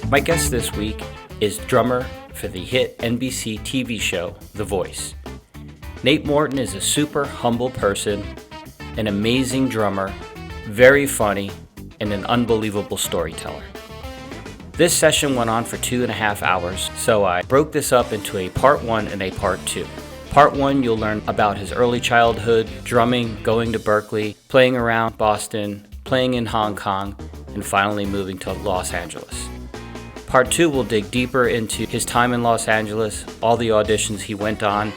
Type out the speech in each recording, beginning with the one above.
My guest this week is drummer for the hit NBC TV show, The Voice. Nate Morton is a super humble person, an amazing drummer, very funny, and an unbelievable storyteller. This session went on for 2.5 hours, so I broke this up into a part 1 and a part 2. Part 1, you'll learn about his early childhood, drumming, going to Berklee, playing around Boston, playing in Hong Kong, and finally moving to Los Angeles. Part 2 will dig deeper into his time in Los Angeles, all the auditions he went on,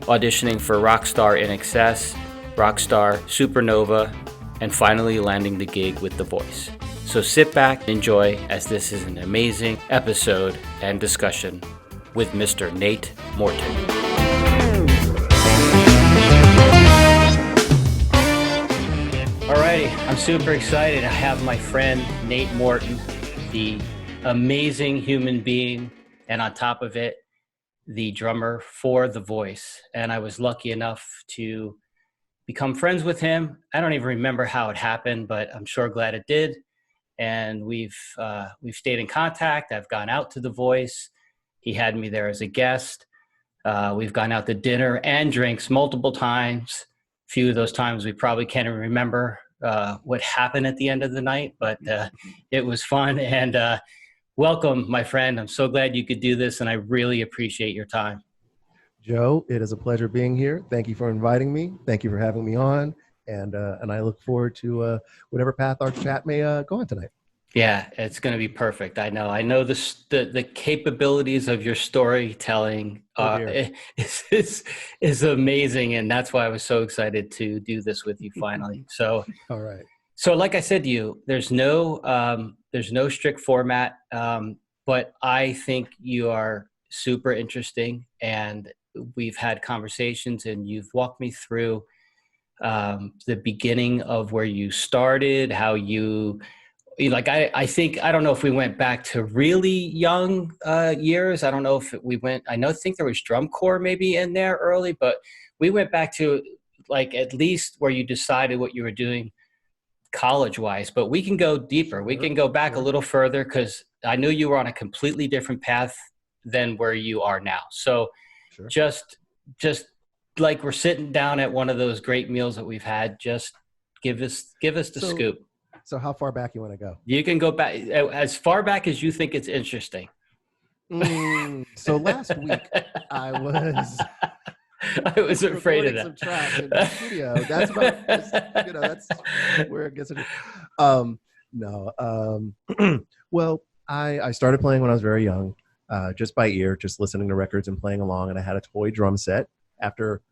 auditioning for Rockstar In Excess, Rockstar Supernova, and finally landing the gig with The Voice. So sit back and enjoy, as this is an amazing episode and discussion with Mr. Nate Morton. Alrighty, I'm super excited. I have my friend Nate Morton, the amazing human being, and on top of it, the drummer for The Voice. And I was lucky enough to become friends with him. I don't even remember how it happened, but I'm sure glad it did. And we've stayed in contact. I've gone out to The Voice. He had me there as a guest. We've gone out to dinner and drinks multiple times. A few of those times we probably can't even remember what happened at the end of the night, but it was fun. And welcome, my friend. I'm so glad you could do this, and I really appreciate your time. Joe, it is a pleasure being here. Thank you for inviting me. Thank you for having me on. And I look forward to whatever path our chat may go on tonight. Yeah, it's going to be perfect. I know the capabilities of your storytelling is amazing, and that's why I was so excited to do this with you finally. So, all right. So, like I said to you, there's no strict format, but I think you are super interesting, and we've had conversations, and you've walked me through the beginning of where you started, how you like, I think, I don't know if we went back to really young years. I don't know if I think there was drum corps maybe in there early, but we went back to like at least where you decided what you were doing college-wise. But we can go deeper. We can go back a little further, because I knew you were on a completely different path than where you are now. So just like we're sitting down at one of those great meals that we've had, just give us the scoop. So how far back you want to go? You can go back as far back as you think it's interesting. So last week I was afraid of that. Some tracks in the studio. That's about, that's where it gets into. Well, I started playing when I was very young, just by ear, just listening to records and playing along. And I had a toy drum set after,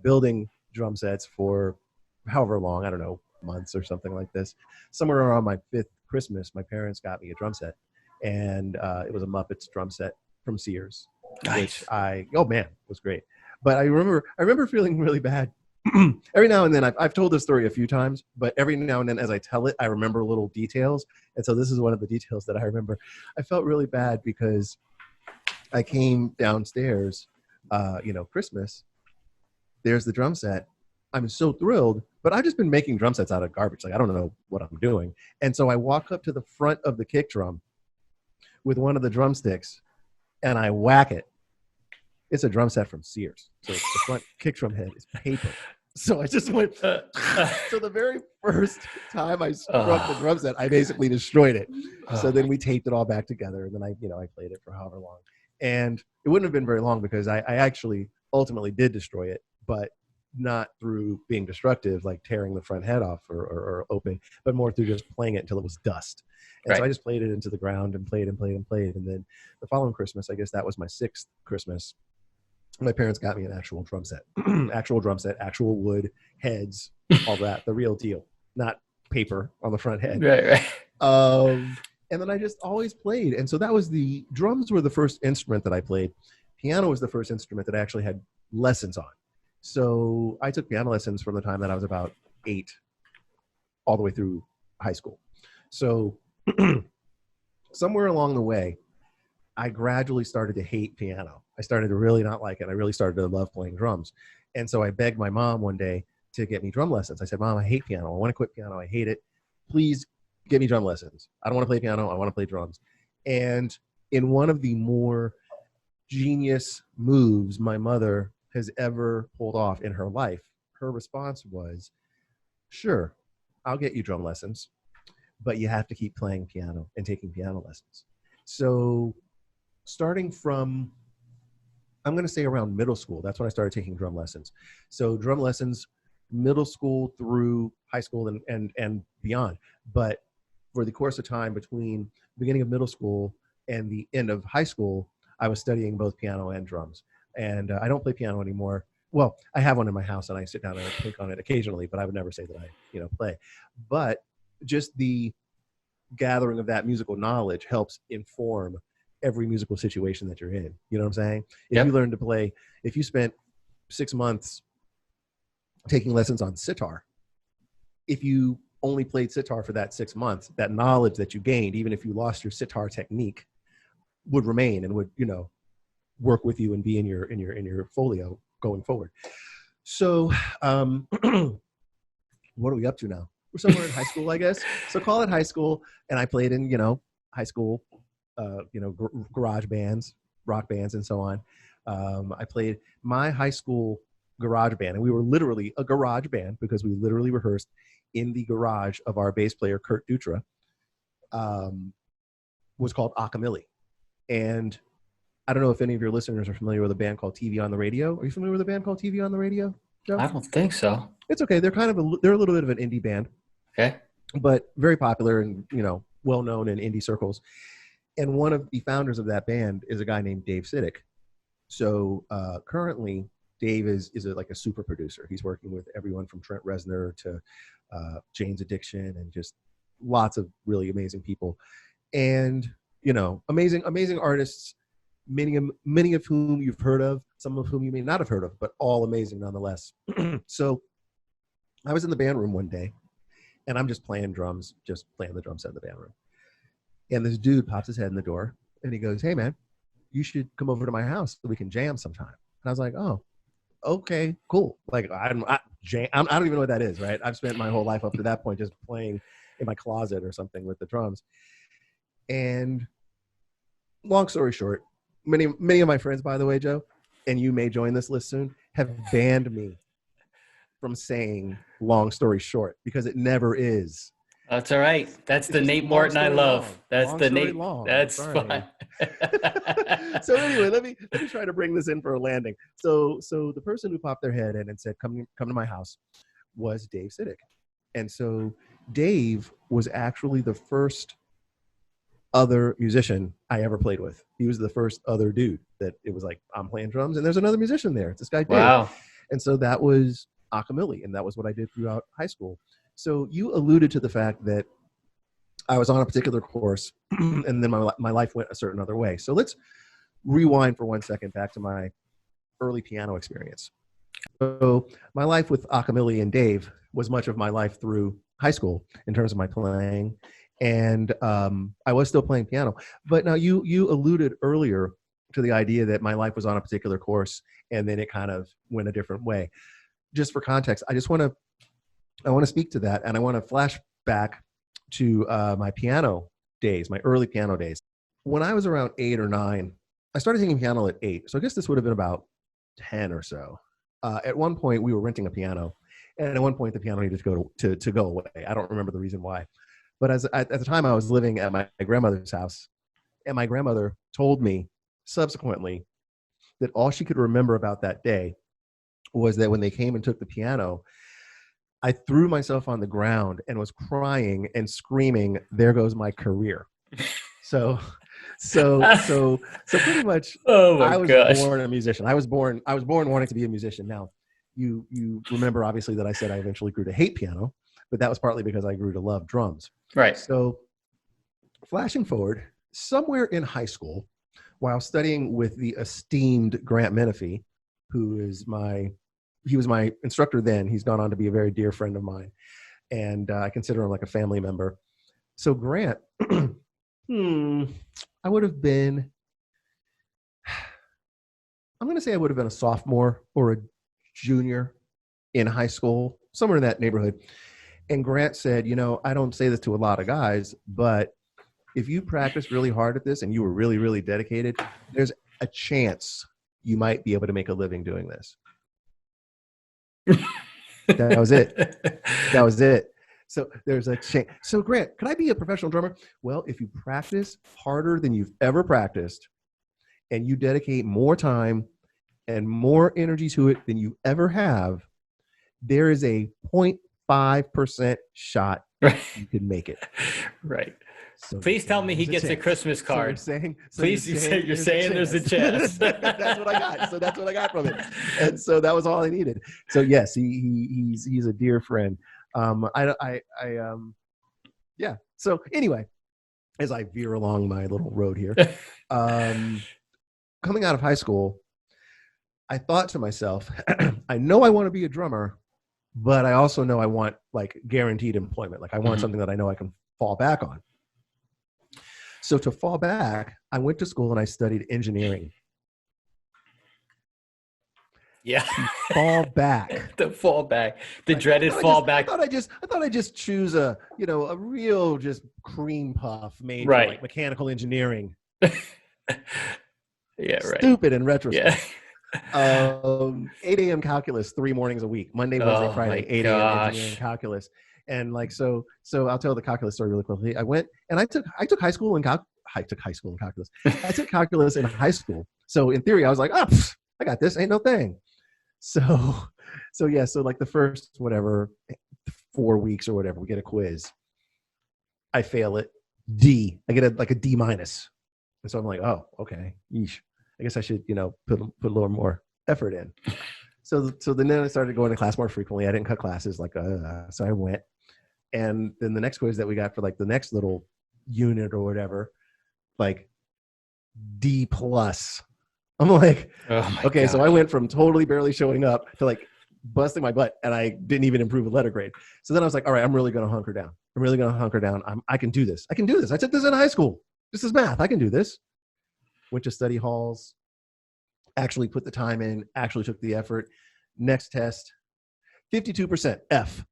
building drum sets for however long, I don't know, months or something like this. Somewhere around my 5th Christmas, my parents got me a drum set, and it was a Muppets drum set from Sears. Nice. Which it was great. But I remember feeling really bad. Every now and then, I've told this story a few times, but every now and then as I tell it, I remember little details. And so this is one of the details that I remember. I felt really bad because I came downstairs, Christmas, there's the drum set. I'm so thrilled, but I've just been making drum sets out of garbage. Like, I don't know what I'm doing. And so I walk up to the front of the kick drum with one of the drumsticks and I whack it. It's a drum set from Sears. So the front kick drum head is paper. So I just went, so the very first time I struck the drum set, I basically destroyed it. So then we taped it all back together, and then I played it for however long. And it wouldn't have been very long because I actually ultimately did destroy it, but not through being destructive, like tearing the front head off or opening, but more through just playing it until it was dust. And so I just played it into the ground and played and played and played. And then the following Christmas, I guess that was my 6th Christmas, my parents got me an actual drum set, actual wood heads, all that, the real deal, not paper on the front head. Right. And then I just always played. And so drums were the first instrument that I played. Piano was the first instrument that I actually had lessons on. So I took piano lessons from the time that I was about 8 all the way through high school. So somewhere along the way, I gradually started to hate piano. I started to really not like it. I really started to love playing drums. And so I begged my mom one day to get me drum lessons. I said, Mom, I hate piano. I want to quit piano. I hate it. Please get me drum lessons. I don't want to play piano. I want to play drums. And in one of the more genius moves my mother has ever pulled off in her life, her response was, sure, I'll get you drum lessons, but you have to keep playing piano and taking piano lessons. So starting from, I'm going to say around middle school, that's when I started taking drum lessons. So drum lessons, middle school through high school and beyond. But for the course of time between the beginning of middle school and the end of high school, I was studying both piano and drums. And I don't play piano anymore. Well, I have one in my house and I sit down and I click on it occasionally, but I would never say that I, play. But just the gathering of that musical knowledge helps inform every musical situation that you're in. You know what I'm saying? If you learn to play, if you spent 6 months taking lessons on sitar, if you only played sitar for that 6 months, that knowledge that you gained, even if you lost your sitar technique, would remain and would, work with you and be in your folio going forward. So, what are we up to now? We're somewhere in high school, I guess. So call it high school, and I played in, high school, garage bands, rock bands, and so on. I played my high school garage band, and we were literally a garage band because we literally rehearsed in the garage of our bass player, Kurt Dutra, was called Akamili. And I don't know if any of your listeners are familiar with a band called TV on the Radio. Are you familiar with a band called TV on the Radio, Joe? I don't think so. It's okay. They're they're a little bit of an indie band. Okay. But very popular and, well known in indie circles. And one of the founders of that band is a guy named Dave Siddick. So currently, Dave is like a super producer. He's working with everyone from Trent Reznor to Jane's Addiction and just lots of really amazing people. And, amazing artists, many of whom you've heard of, some of whom you may not have heard of, but all amazing nonetheless. So I was in the band room one day, and I'm just playing the drum set in the band room. And this dude pops his head in the door, and he goes, "Hey, man, you should come over to my house so we can jam sometime." And I was like, "Oh, okay, cool." Like, I don't even know what that is, right? I've spent my whole life up to that point just playing in my closet or something with the drums. And long story short, many of my friends, by the way, Joe, and you may join this list soon, have banned me from saying long story short because it never is. That's all right. That's the Nate Morton I love. Long. That's long the story Nate. Long. That's Sorry. fine. So anyway, let me try to bring this in for a landing. So the person who popped their head in and said, come to my house, was Dave Siddick. And so Dave was actually the first other musician I ever played with. He was the first other dude that it was like, I'm playing drums and there's another musician there. It's this guy, Dave. Wow. And so that was Akamili, and that was what I did throughout high school. So you alluded to the fact that I was on a particular course and then my life went a certain other way. So let's rewind for 1 second back to my early piano experience. So my life with Akamili and Dave was much of my life through high school in terms of my playing. And I was still playing piano. But now you alluded earlier to the idea that my life was on a particular course and then it kind of went a different way. Just for context, I want to speak to that, and I want to flash back to my piano days, my early piano days. When I was around 8 or 9, I started taking piano at 8. So I guess this would have been about 10 or so. At one point, we were renting a piano, and at one point, the piano needed to go away. I don't remember the reason why. But at the time, I was living at my grandmother's house, and my grandmother told me subsequently that all she could remember about that day was that when they came and took the piano, I threw myself on the ground and was crying and screaming, "There goes my career." So pretty much, I was born a musician. I was born wanting to be a musician. Now, you remember obviously that I said I eventually grew to hate piano, but that was partly because I grew to love drums. Right. So flashing forward, somewhere in high school, while studying with the esteemed Grant Menefee, he was my instructor then. He's gone on to be a very dear friend of mine, and I consider him like a family member. So Grant, I would have been, I'm going to say I would have been a sophomore or a junior in high school, somewhere in that neighborhood. And Grant said, I don't say this to a lot of guys, but if you practice really hard at this and you were really, really dedicated, there's a chance you might be able to make a living doing this. That was it. That was it. So there's a chance. So Grant, can I be a professional drummer? Well, if you practice harder than you've ever practiced and you dedicate more time and more energy to it than you ever have, there is a 0.5% shot you can make it. Right. So please tell me he gets a Christmas card. So please, you're saying there's a chance. That's what I got. So that's what I got from it, and so that was all I needed. So yes, he's a dear friend. Yeah. So anyway, as I veer along my little road here, coming out of high school, I thought to myself, I know I want to be a drummer, but I also know I want like guaranteed employment. Like I want something that I know I can fall back on. So to fall back, I went to school and I studied engineering. Yeah. Fall back. The fallback. The dreaded fallback. I thought I'd just choose a real just cream puff made right. for like mechanical engineering. Yeah, right. Stupid in retrospect. Yeah. 8 a.m. calculus 3 mornings a week. Monday, Wednesday, Friday, 8 a.m. engineering calculus. And like so I'll tell the calculus story really quickly. I went and I took high school in calculus. I took calculus in high school. So in theory, I was like, I got this. Ain't no thing. So like the first 4 weeks or whatever, we get a quiz. I fail it. D. I get a D minus. And so I'm like, oh, okay. Yeesh. I guess I should, put a little more effort in. So then I started going to class more frequently. I didn't cut classes so I went. And then the next quiz that we got for like the next little unit or whatever, like D plus. I'm like, okay, gosh. So I went from totally barely showing up to like busting my butt, and I didn't even improve a letter grade. So then I was like, all right, I'm really going to hunker down. I can do this. I took this in high school. This is math. I can do this. Went to study halls, actually put the time in, actually took the effort. Next test, 52% F.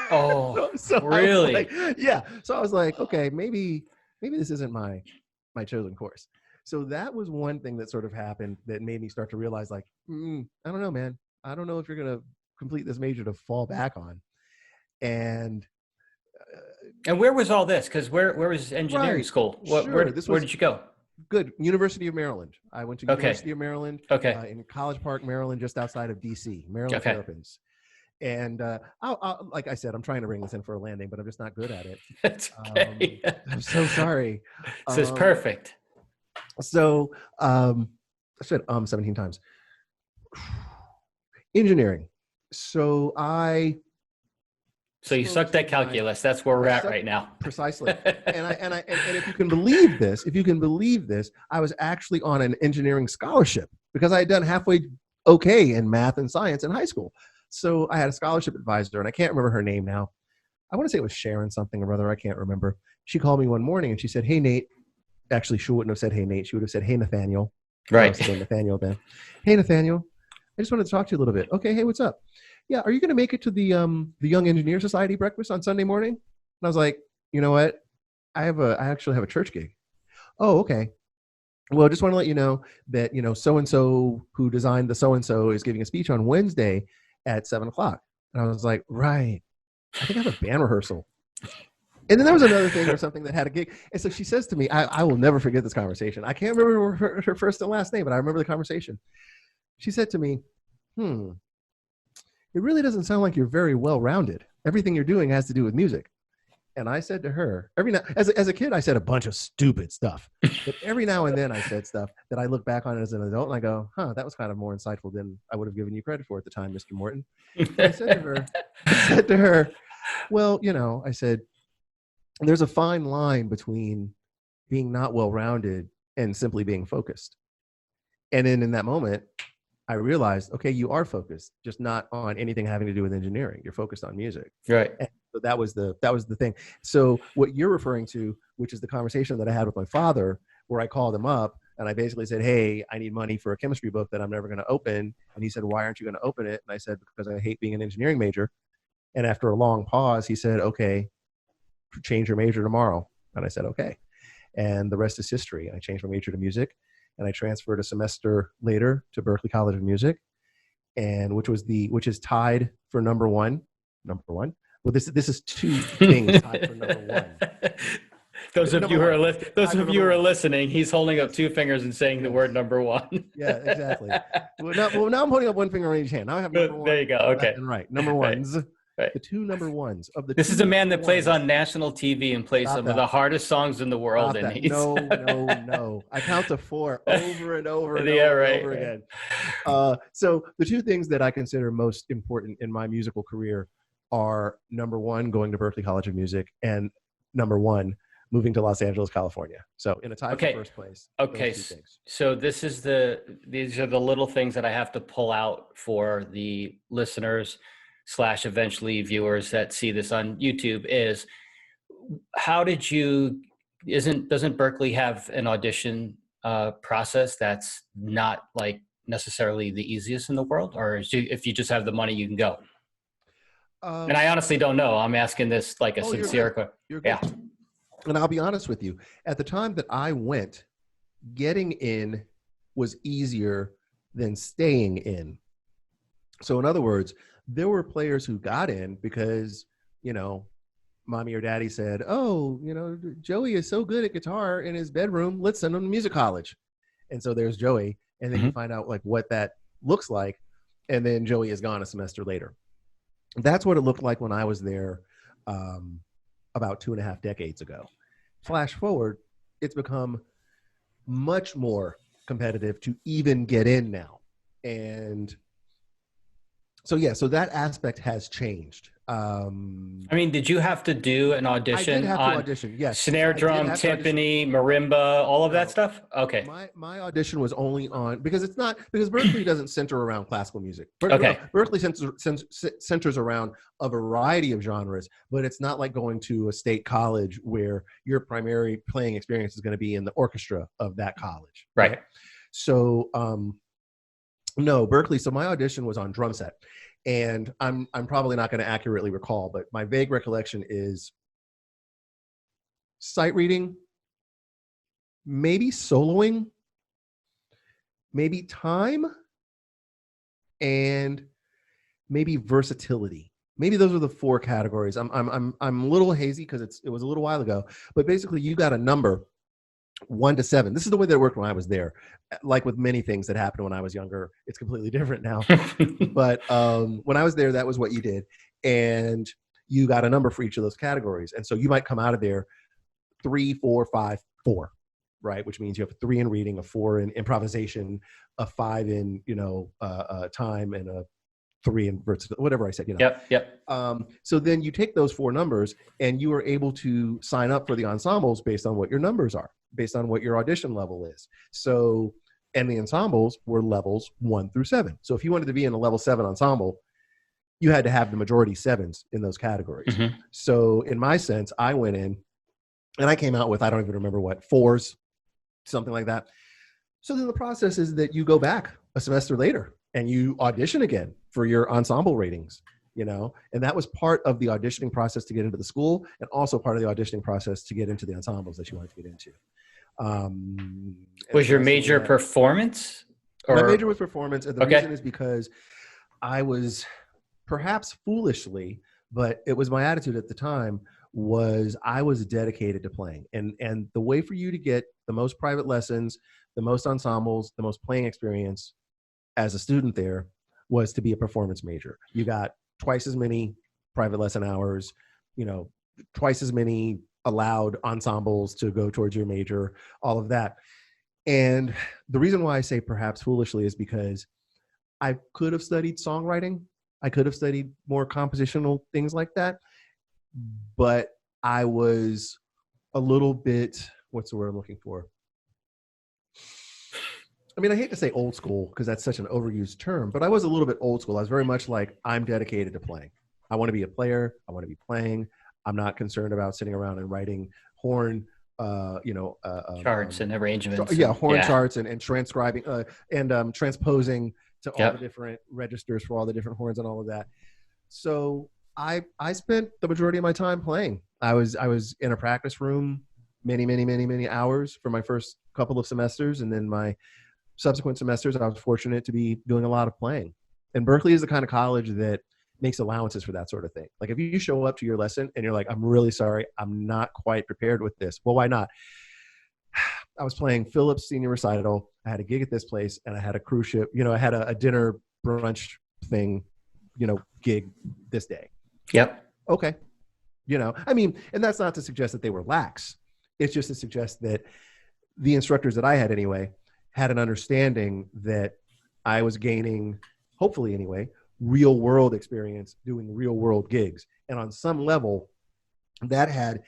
Oh, so really? Yeah. So I was like, okay, maybe this isn't my chosen course. So that was one thing that sort of happened that made me start to realize, like, I don't know, man. I don't know if you're going to complete this major to fall back on. And where was all this? Because where was engineering school? Where did you go? Good. University of Maryland. I went to University of Maryland in College Park, Maryland, just outside of D.C., Maryland Terrapins. And like I said, I'm trying to bring this in for a landing, but I'm just not good at it. That's okay. I'm so sorry. This is perfect. So I said 17 times. Engineering. So you sucked at calculus. That's where we're at right now. Precisely. and if you can believe this, I was actually on an engineering scholarship because I had done halfway okay in math and science in high school. So I had a scholarship advisor, and I can't remember her name now. I want to say it was Sharon something or other. I can't remember. She called me one morning and she said, "Hey, Nate." Actually, she wouldn't have said, "Hey, Nate." She would have said, "Hey, Nathaniel." Right. I was Nathaniel then. "Hey, Nathaniel. I just wanted to talk to you a little bit." "Okay. Hey, what's up?" "Yeah. Are you going to make it to the Young Engineer Society breakfast on Sunday morning?" And I was like, "You know what? I actually have a church gig." "Oh, okay. Well, I just want to let you know that, so-and-so who designed the so-and-so is giving a speech on Wednesday at 7:00. And I was like, right. I think I have a band rehearsal. And then there was another thing or something that had a gig. And so she says to me, I will never forget this conversation. I can't remember her first and last name, but I remember the conversation. She said to me, it really doesn't sound like you're very well-rounded. Everything you're doing has to do with music. And I said to her, as a kid, I said a bunch of stupid stuff. But every now and then I said stuff that I look back on as an adult and I go, that was kind of more insightful than I would have given you credit for at the time, Mr. Morton. I said to her, well, I said, there's a fine line between being not well-rounded and simply being focused. And then in that moment, I realized, okay, you are focused, just not on anything having to do with engineering. You're focused on music. Right. And so that was the thing. So what you're referring to, which is the conversation that I had with my father, where I called him up and I basically said, "Hey, I need money for a chemistry book that I'm never going to open." And he said, "Why aren't you going to open it?" And I said, "Because I hate being an engineering major." And after a long pause, he said, "Okay, change your major tomorrow." And I said, "Okay." and the rest is history. I changed my major to music, and I transferred a semester later to Berklee College of Music, and which is tied for number one. Number one. Well, this is two things tied for number one. Those of you who are listening, he's holding up two fingers and saying the word number one. Yeah, exactly. Well, now I'm holding up one finger on each hand. Now I have number one. There you go. Okay. Left and right. Number ones. Right. The two number ones of the. This is a man that plays on national TV and plays some of the hardest songs in the world. No. I count to 4 over and over and over again. So the two things that I consider most important in my musical career are number one, going to Berklee College of Music, and number one, moving to Los Angeles, California. So in a tie for first place. Okay. So these are the little things that I have to pull out for the listeners / eventually viewers that see this on YouTube is how did you, doesn't Berklee have an audition process that's not like necessarily the easiest in the world, or if you just have the money, you can go? And I honestly don't know. I'm asking this like a sincere question. Yeah. And I'll be honest with you. At the time that I went, getting in was easier than staying in. So in other words, there were players who got in because, mommy or daddy said, oh, Joey is so good at guitar in his bedroom. Let's send him to music college. And so there's Joey. And then you find out like what that looks like. And then Joey is gone a semester later. That's what it looked like when I was there about 2.5 decades ago. Flash forward, it's become much more competitive to even get in now. And so that aspect has changed. Did you have to do an audition? I did have to audition, yes. Snare drum, timpani, marimba, all of that stuff? Okay. My audition was only on, because Berklee doesn't center around classical music. Okay. Berklee centers around a variety of genres, but it's not like going to a state college where your primary playing experience is going to be in the orchestra of that college. Right. So, no, Berklee. So my audition was on drum set, and I'm probably not going to accurately recall, but my vague recollection is sight reading, maybe soloing, maybe time, and maybe versatility. Maybe those are the 4 categories. I'm a little hazy because it was a little while ago, but basically you got a number 1 to 7. This is the way that it worked when I was there. Like with many things that happened when I was younger, it's completely different now. But when I was there, that was what you did. And you got a number for each of those categories. And so you might come out of there 3, 4, 5, 4, right? Which means you have a 3 in reading, a 4 in improvisation, a 5 in, time, and a 3 in whatever I said, Yep. So then you take those 4 numbers and you are able to sign up for the ensembles based on what your numbers are, based on what your audition level is. So, and the ensembles were levels 1 through 7. So if you wanted to be in a level 7 ensemble, you had to have the majority 7s in those categories. Mm-hmm. So in my sense, I went in and I came out with, I don't even remember what, 4s, something like that. So then the process is that you go back a semester later and you audition again for your ensemble ratings, and that was part of the auditioning process to get into the school, and also part of the auditioning process to get into the ensembles that you wanted to get into. Was your major performance? My major was performance, and the reason is because I was, perhaps foolishly, but it was my attitude at the time, was I was dedicated to playing. And the way for you to get the most private lessons, the most ensembles, the most playing experience as a student there was to be a performance major. You got twice as many private lesson hours, twice as many allowed ensembles to go towards your major, all of that. And the reason why I say perhaps foolishly is because I could have studied songwriting. I could have studied more compositional things like that. But I was a little bit, what's the word I'm looking for? I hate to say old school because that's such an overused term, but I was a little bit old school. I was very much like, I'm dedicated to playing. I want to be a player. I want to be playing. I'm not concerned about sitting around and writing horn, charts and arrangements. Charts and transcribing and transposing to all the different registers for all the different horns and all of that. So I spent the majority of my time playing. I was in a practice room many hours for my first couple of semesters. And then my subsequent semesters, I was fortunate to be doing a lot of playing. And Berklee is the kind of college that makes allowances for that sort of thing. Like if you show up to your lesson and you're like, I'm really sorry, I'm not quite prepared with this. Well, why not? I was playing Phillips Senior Recital. I had a gig at this place and I had a cruise ship, I had a dinner brunch thing, gig this day. Yep. Okay. And that's not to suggest that they were lax. It's just to suggest that the instructors that I had anyway had an understanding that I was gaining, hopefully anyway, real world experience doing real world gigs. And on some level, that had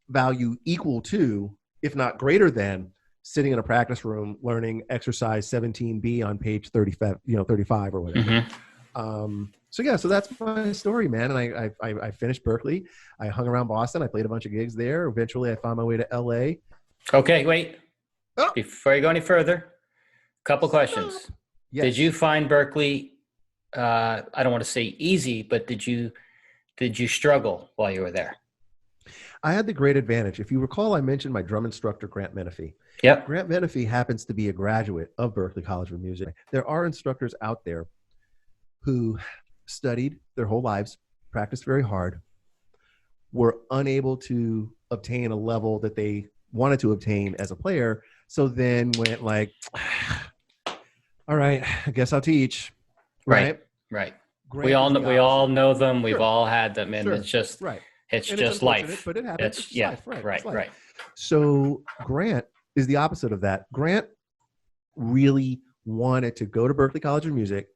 value equal to, if not greater than, sitting in a practice room learning exercise 17B on page 35, 35 or whatever. So that's my story, man. And I finished Berklee. I hung around Boston. I played a bunch of gigs there. Eventually I found my way to LA. Okay, wait. Oh. Before you go any further, couple questions. Yes. Did you find Berklee, I don't want to say easy, but did you struggle while you were there? I had the great advantage. If you recall, I mentioned my drum instructor, Grant Menefee. Yep. Grant Menefee happens to be a graduate of Berklee College of Music. There are instructors out there who studied their whole lives, practiced very hard, were unable to obtain a level that they wanted to obtain as a player, so then went like, all right, I guess I'll teach. Right. We all know them. We've all had them, and it's just right. It's just life. But it happens. It's life. Right. So Grant is the opposite of that. Grant really wanted to go to Berklee College of Music,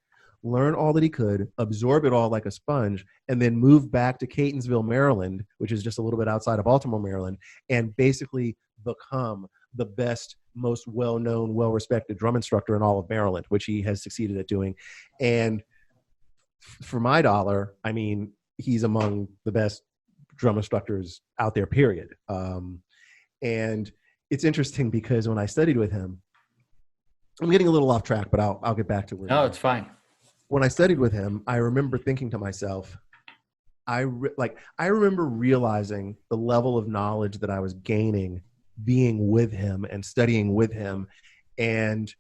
learn all that he could, absorb it all like a sponge, and then move back to Catonsville, Maryland, which is just a little bit outside of Baltimore, Maryland, and basically become the best, most well-known, well-respected drum instructor in all of Maryland, which he has succeeded at doing. And for my dollar, I mean, he's among the best drum instructors out there, period. And it's interesting because when I studied with him, I'm getting a little off track, but I'll get back to where. No, it's fine. When I studied with him, I remember thinking to myself, I remember realizing the level of knowledge that I was gaining being with him and studying with him and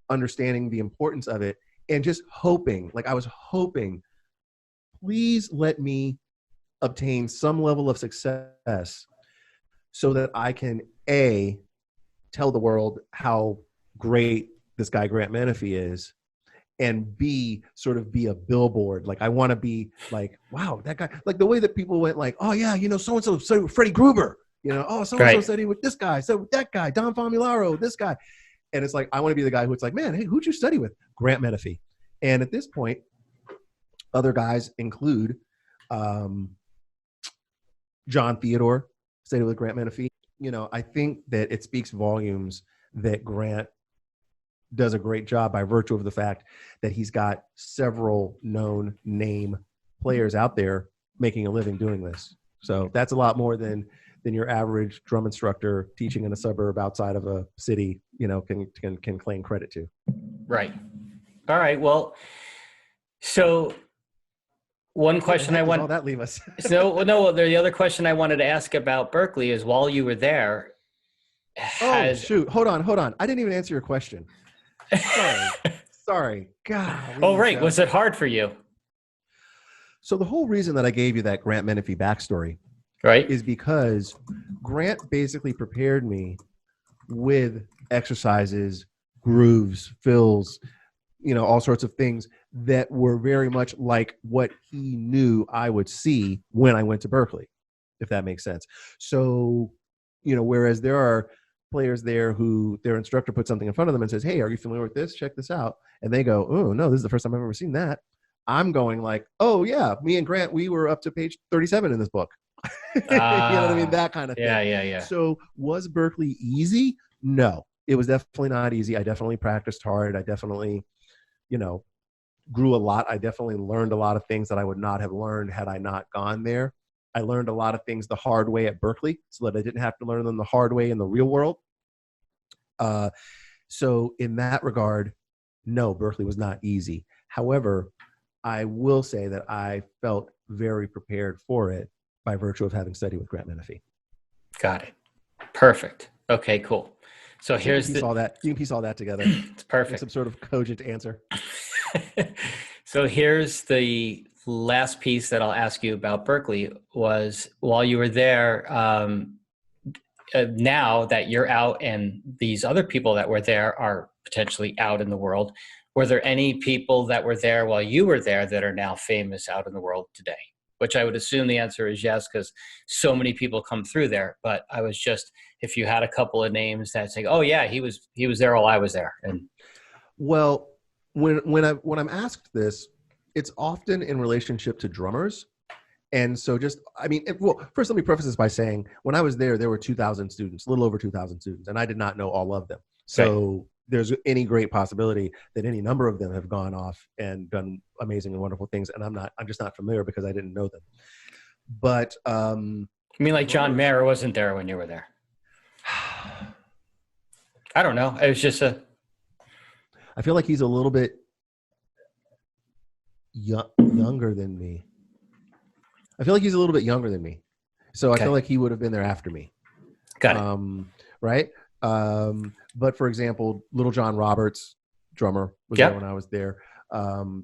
understanding the importance of it, and just hoping, I was hoping, please let me obtain some level of success so that I can A, tell the world how great this guy Grant Menefee is, and B, sort of be a billboard. I want to be like, wow, that guy, the way that people went like, oh yeah, so-and-so studied with Freddie Gruber, so-and-so studied with this guy, so that guy, Don Famularo, this guy. And it's like, I want to be the guy who it's like, man, hey, who'd you study with? Grant Menefee. And at this point, other guys include John Theodore studied with Grant Menefee. I think that it speaks volumes that Grant does a great job by virtue of the fact that he's got several known name players out there making a living doing this. So that's a lot more than your average drum instructor teaching in a suburb outside of a city, can claim credit to. Right. All right. Well, so one question I want. All that leave us. The other question I wanted to ask about Berklee is, while you were there. Shoot! Hold on! I didn't even answer your question. Sorry. God. Oh, right. Was it hard for you? So the whole reason that I gave you that Grant Menefee backstory, right, is because Grant basically prepared me with exercises, grooves, fills, all sorts of things that were very much like what he knew I would see when I went to Berklee, if that makes sense. So, whereas there are players there who their instructor puts something in front of them and says, hey, are you familiar with this? Check this out. And they go, oh, no, this is the first time I've ever seen that. I'm going like, oh, yeah, me and Grant, we were up to page 37 in this book. You know what I mean? That kind of thing. Yeah. So was Berklee easy? No, it was definitely not easy. I definitely practiced hard. I definitely, grew a lot. I definitely learned a lot of things that I would not have learned had I not gone there. I learned a lot of things the hard way at Berklee so that I didn't have to learn them the hard way in the real world. So in that regard, no, Berklee was not easy. However, I will say that I felt very prepared for it by virtue of having studied with Grant Menefee. Got it. Perfect. Okay, cool. So You can here's piece the, all that. You can piece all that together. it's Make perfect. some sort of cogent answer. So here's the last piece that I'll ask you about Berklee was while you were there, now that you're out and these other people that were there are potentially out in the world, were there any people that were there while you were there that are now famous out in the world today? Which I would assume the answer is yes, because so many people come through there. But I was just, if you had a couple of names that say, oh yeah, he was there while I was there. And Well, when I'm asked this, it's often in relationship to drummers. And so well, first let me preface this by saying when I was there, there were 2,000 students, a little over 2,000 students, and I did not know all of them. So there's any great possibility that any number of them have gone off and done amazing and wonderful things. And I'm just not familiar because I didn't know them. But I mean, like John Mayer wasn't there when you were there. I don't know. It was just I feel like he's a little bit younger than me. I feel like he's a little bit younger than me. So I feel like he would have been there after me. Got it. Right? But for example, Little John Roberts, drummer, was there when I was there.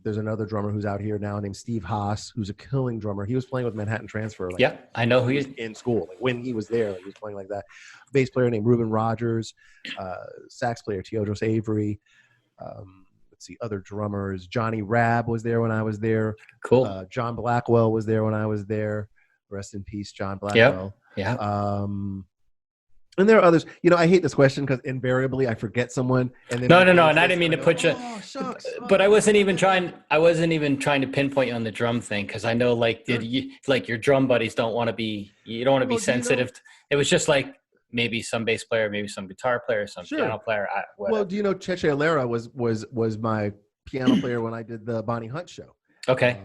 There's another drummer who's out here now named Steve Haas, who's a killing drummer. He was playing with Manhattan Transfer. I know who he is. In school. Like when he was there, he was playing like that. Bass player named Reuben Rogers, sax player Teodros Avery. Let's see, other drummers. Johnny Rabb was there when I was there. Cool. John Blackwell was there when I was there. Rest in peace, John Blackwell. Yeah. And there are others. I hate this question because invariably I forget someone. And then no. And I didn't mean to put you. Oh, shucks. But I wasn't even trying to pinpoint you on the drum thing because I know your drum buddies don't want to be. You don't want to be sensitive. It was just like maybe some bass player, maybe some guitar player, some piano player. Well, do you know Cheche Alera was my piano player when I did the Bonnie Hunt show? Okay.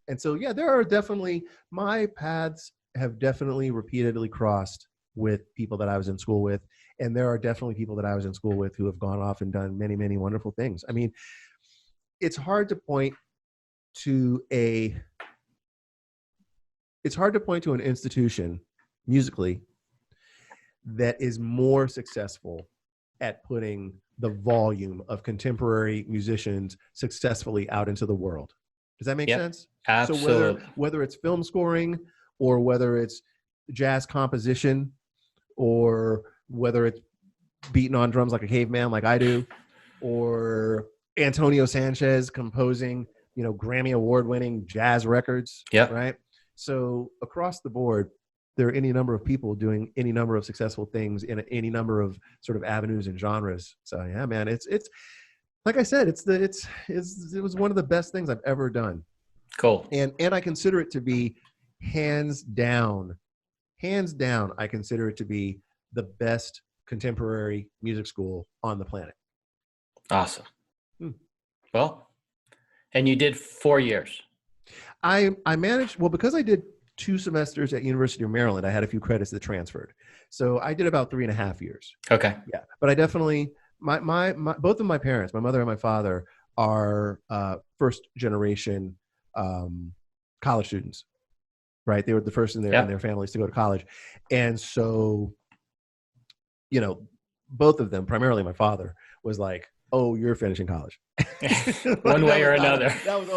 And so there are definitely my paths have definitely repeatedly crossed with people that I was in school with. And there are definitely people that I was in school with who have gone off and done many, many wonderful things. I mean, it's hard to point to an institution musically that is more successful at putting the volume of contemporary musicians successfully out into the world. Does that make sense? Absolutely. So whether it's film scoring or whether it's jazz composition or whether it's beating on drums like a caveman like I do, or Antonio Sanchez composing, Grammy award-winning jazz records, right? So across the board, there are any number of people doing any number of successful things in any number of sort of avenues and genres. So yeah, man, it's like I said, it was one of the best things I've ever done. Cool. And I consider it to be hands down, I consider it to be the best contemporary music school on the planet. Awesome. Well, and you did 4 years. I managed, because I did 2 semesters at University of Maryland, I had a few credits that transferred. So I did about 3.5 years. Okay. Yeah. But I definitely, my both of my parents, my mother and my father, are first generation college students, right? They were the first in their families to go to college. And so, both of them, primarily my father, was like, oh, you're finishing college. One way or another. That was,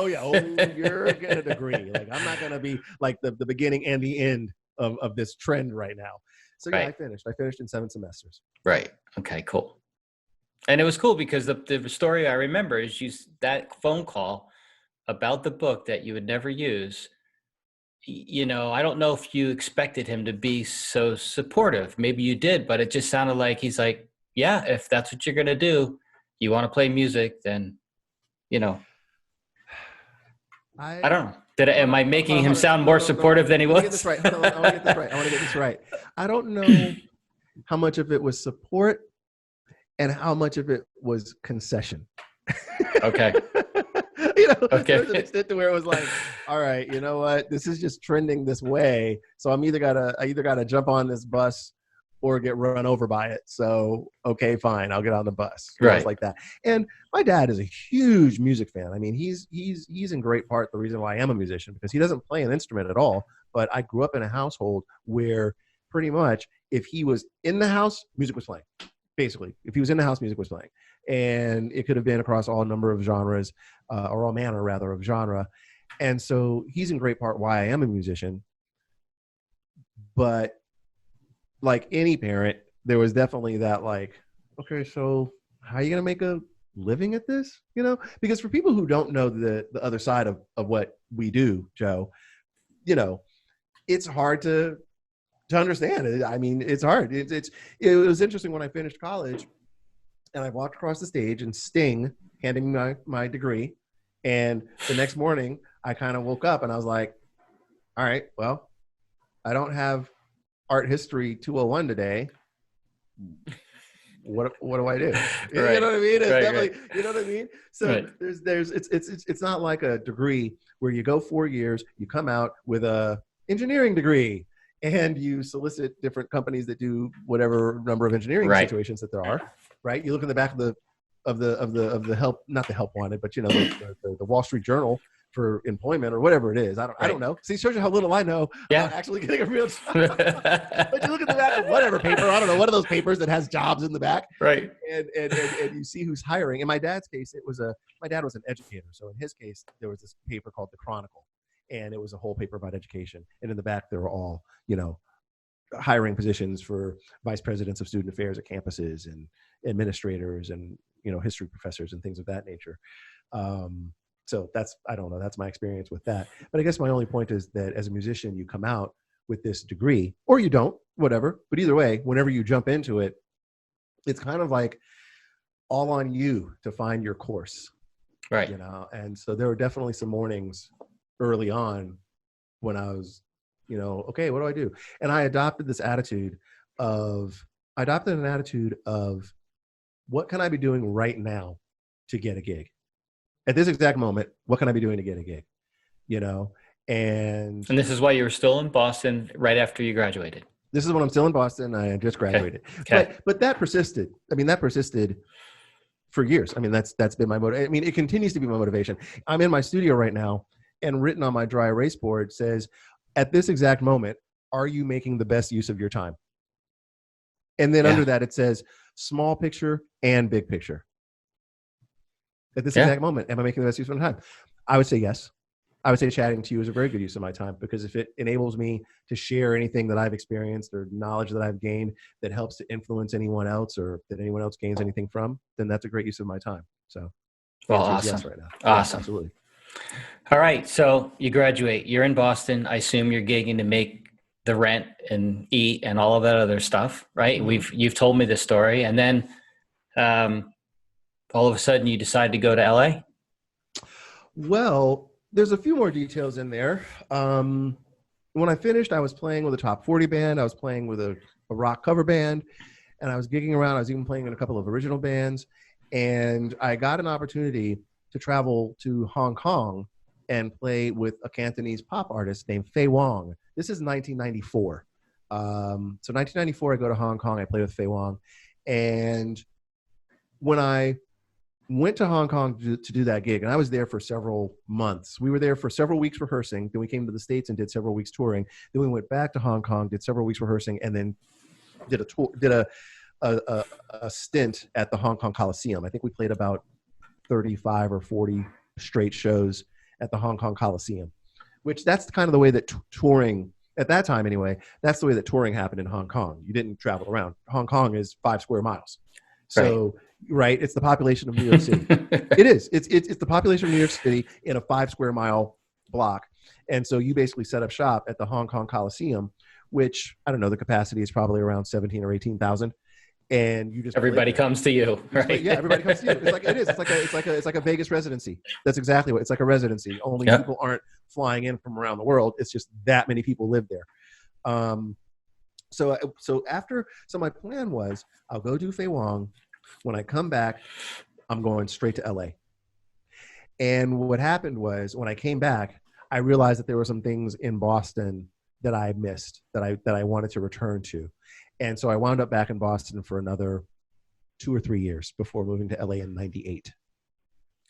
you're getting a degree. Like, I'm not going to be like the beginning and the end of this trend right now. So I finished. I finished in 7 semesters. Right. Okay, cool. And it was cool because the story I remember is that phone call about the book that you would never use. I don't know if you expected him to be so supportive. Maybe you did, but it just sounded like he's like, yeah, if that's what you're going to do, you want to play music, then, I don't know. Am I making him sound more supportive than he was? I want to get this right. I don't know how much of it was support and how much of it was concession. Okay. There's an extent to where it was like, all right, you know what? This is just trending this way. So I either gotta jump on this bus or get run over by it. So, okay, fine. I'll get on the bus. Right. Like that. And my dad is a huge music fan. I mean, he's in great part the reason why I am a musician, because he doesn't play an instrument at all. But I grew up in a household where pretty much if he was in the house, music was playing. Basically, if he was in the house, music was playing. And it could have been across all number of genres, or all manner rather of genre. And so he's in great part why I am a musician. But like any parent, there was definitely that like, okay, so how are you going to make a living at this? You know, because for people who don't know the other side of what we do, Joe, you know, it's hard to understand. I mean, it's hard. It was interesting when I finished college and I walked across the stage and Sting handing me my degree. And the next morning I kind of woke up and I was like, all right, well, I don't have art history 201 today. What do I do? You know what I mean? It's definitely, you know what I mean? So it's not like a degree where you go 4 years, you come out with a engineering degree and you solicit different companies that do whatever number of engineering situations that there are, right? You look in the back of the help, not the help wanted, but you know, the Wall Street Journal for employment or whatever it is. I don't know. See, it shows you how little I know about actually getting a real job. But you look at the back of whatever paper, I don't know, one of those papers that has jobs in the back. Right. And you see who's hiring. In my dad's case, my dad was an educator. So in his case, there was this paper called The Chronicle. And it was a whole paper about education. And in the back, there were all, you know, hiring positions for vice presidents of student affairs at campuses and administrators and, you know, history professors and things of that nature. So I don't know, that's my experience with that. But I guess my only point is that as a musician, you come out with this degree, or you don't, whatever. But either way, whenever you jump into it, it's kind of like all on you to find your course. Right. You know, and so there were definitely some mornings early on when I was, you know, okay, what do I do? And I adopted an attitude of what can I be doing right now to get a gig? At this exact moment, what can I be doing to get a gig? You know, and this is why you were still in Boston right after you graduated. This is when I'm still in Boston. I just graduated. Okay. But that persisted. I mean, that persisted for years. I mean, that's been my motivation. I mean, it continues to be my motivation. I'm in my studio right now, and written on my dry erase board says, at this exact moment, are you making the best use of your time? And then under that, it says small picture and big picture. At this exact moment, am I making the best use of my time? I would say yes. I would say chatting to you is a very good use of my time, because if it enables me to share anything that I've experienced or knowledge that I've gained that helps to influence anyone else or that anyone else gains anything from, then that's a great use of my time. So, well, awesome. Yes right now. Awesome. Yeah, absolutely. All right. So you graduate, you're in Boston. I assume you're gigging to make the rent and eat and all of that other stuff, right? Mm-hmm. You've told me this story. And then all of a sudden you decide to go to LA? Well, there's a few more details in there. When I finished, I was playing with a top 40 band. I was playing with a rock cover band, and I was gigging around. I was even playing in a couple of original bands. And I got an opportunity to travel to Hong Kong and play with a Cantonese pop artist named Fei Wong. This is 1994. So 1994, I go to Hong Kong. I play with Fei Wong. And when I went to Hong Kong to do that gig, and I was there for several months. We were there for several weeks rehearsing. Then we came to the States and did several weeks touring. Then we went back to Hong Kong, did several weeks rehearsing, and then did a tour, did a stint at the Hong Kong Coliseum. I think we played about 35 or 40 straight shows at the Hong Kong Coliseum, which that's kind of the way that touring, at that time anyway, that's the way that touring happened in Hong Kong. You didn't travel around. Hong Kong is 5 square miles. So, right, it's the population of New York City. It is. It's the population of New York City in a 5 square mile block. And so you basically set up shop at the Hong Kong Coliseum, which, I don't know, the capacity is probably around 17 or 18,000. And you just everybody comes to you, right? Yeah, everybody comes to you. It's like it is. It's like a Vegas residency. That's exactly what it's like, a residency. Only people aren't flying in from around the world. It's just that many people live there. So my plan was, I'll go do Fei Wong. When I come back, I'm going straight to LA. And what happened was, when I came back, I realized that there were some things in Boston that I missed, that I wanted to return to. And so I wound up back in Boston for another 2 or 3 years before moving to LA in 98.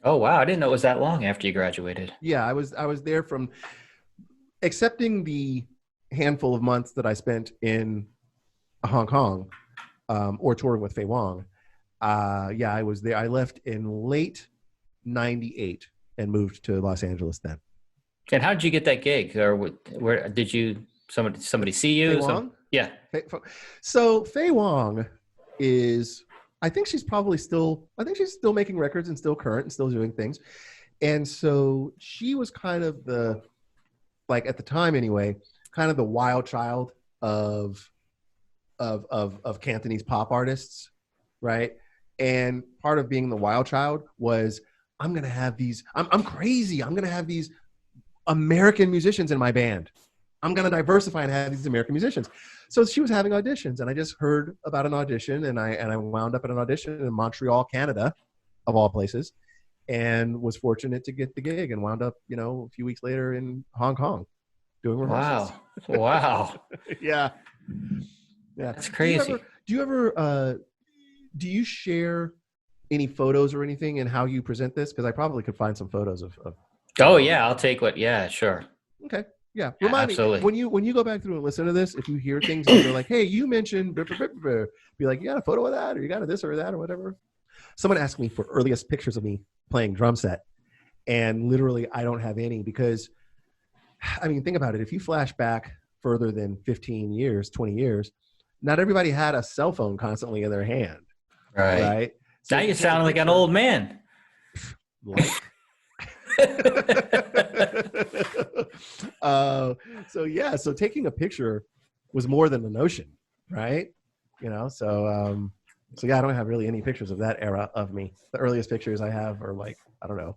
Oh, wow. I didn't know it was that long after you graduated. Yeah, I was there from, excepting the handful of months that I spent in Hong Kong, or touring with Faye Wong. Yeah, I was there. I left in late '98 and moved to Los Angeles then. And how did you get that gig, or where did you somebody see Faye you? Wong. Yeah. So Faye Wong is, I think she's still making records and still current and still doing things. And so she was kind of at the time anyway, kind of the wild child of Cantonese pop artists, right? And part of being the wild child was, I'm going to have these, I'm crazy. I'm going to have these American musicians in my band. I'm going to diversify and have these American musicians. So she was having auditions, and I just heard about an audition, and I wound up at an audition in Montreal, Canada, of all places, and was fortunate to get the gig, and wound up, a few weeks later in Hong Kong doing rehearsals. Wow. Yeah. That's crazy. Do you share any photos or anything in how you present this? Because I probably could find some photos of. Oh yeah, I'll take what. Yeah, sure. Okay. Yeah. Remind absolutely. me when you go back through and listen to this, if you hear things and you're like, hey, you mentioned, be like, you got a photo of that, or you got a this or that or whatever. Someone asked me for earliest pictures of me playing drum set, and literally I don't have any, because, I mean, think about it. If you flash back further than 15 years, 20 years, not everybody had a cell phone constantly in their hand. Right. So now you sound like an old man. Like. So taking a picture was more than the notion, right? So yeah, I don't have really any pictures of that era of me. The earliest pictures I have are like, I don't know,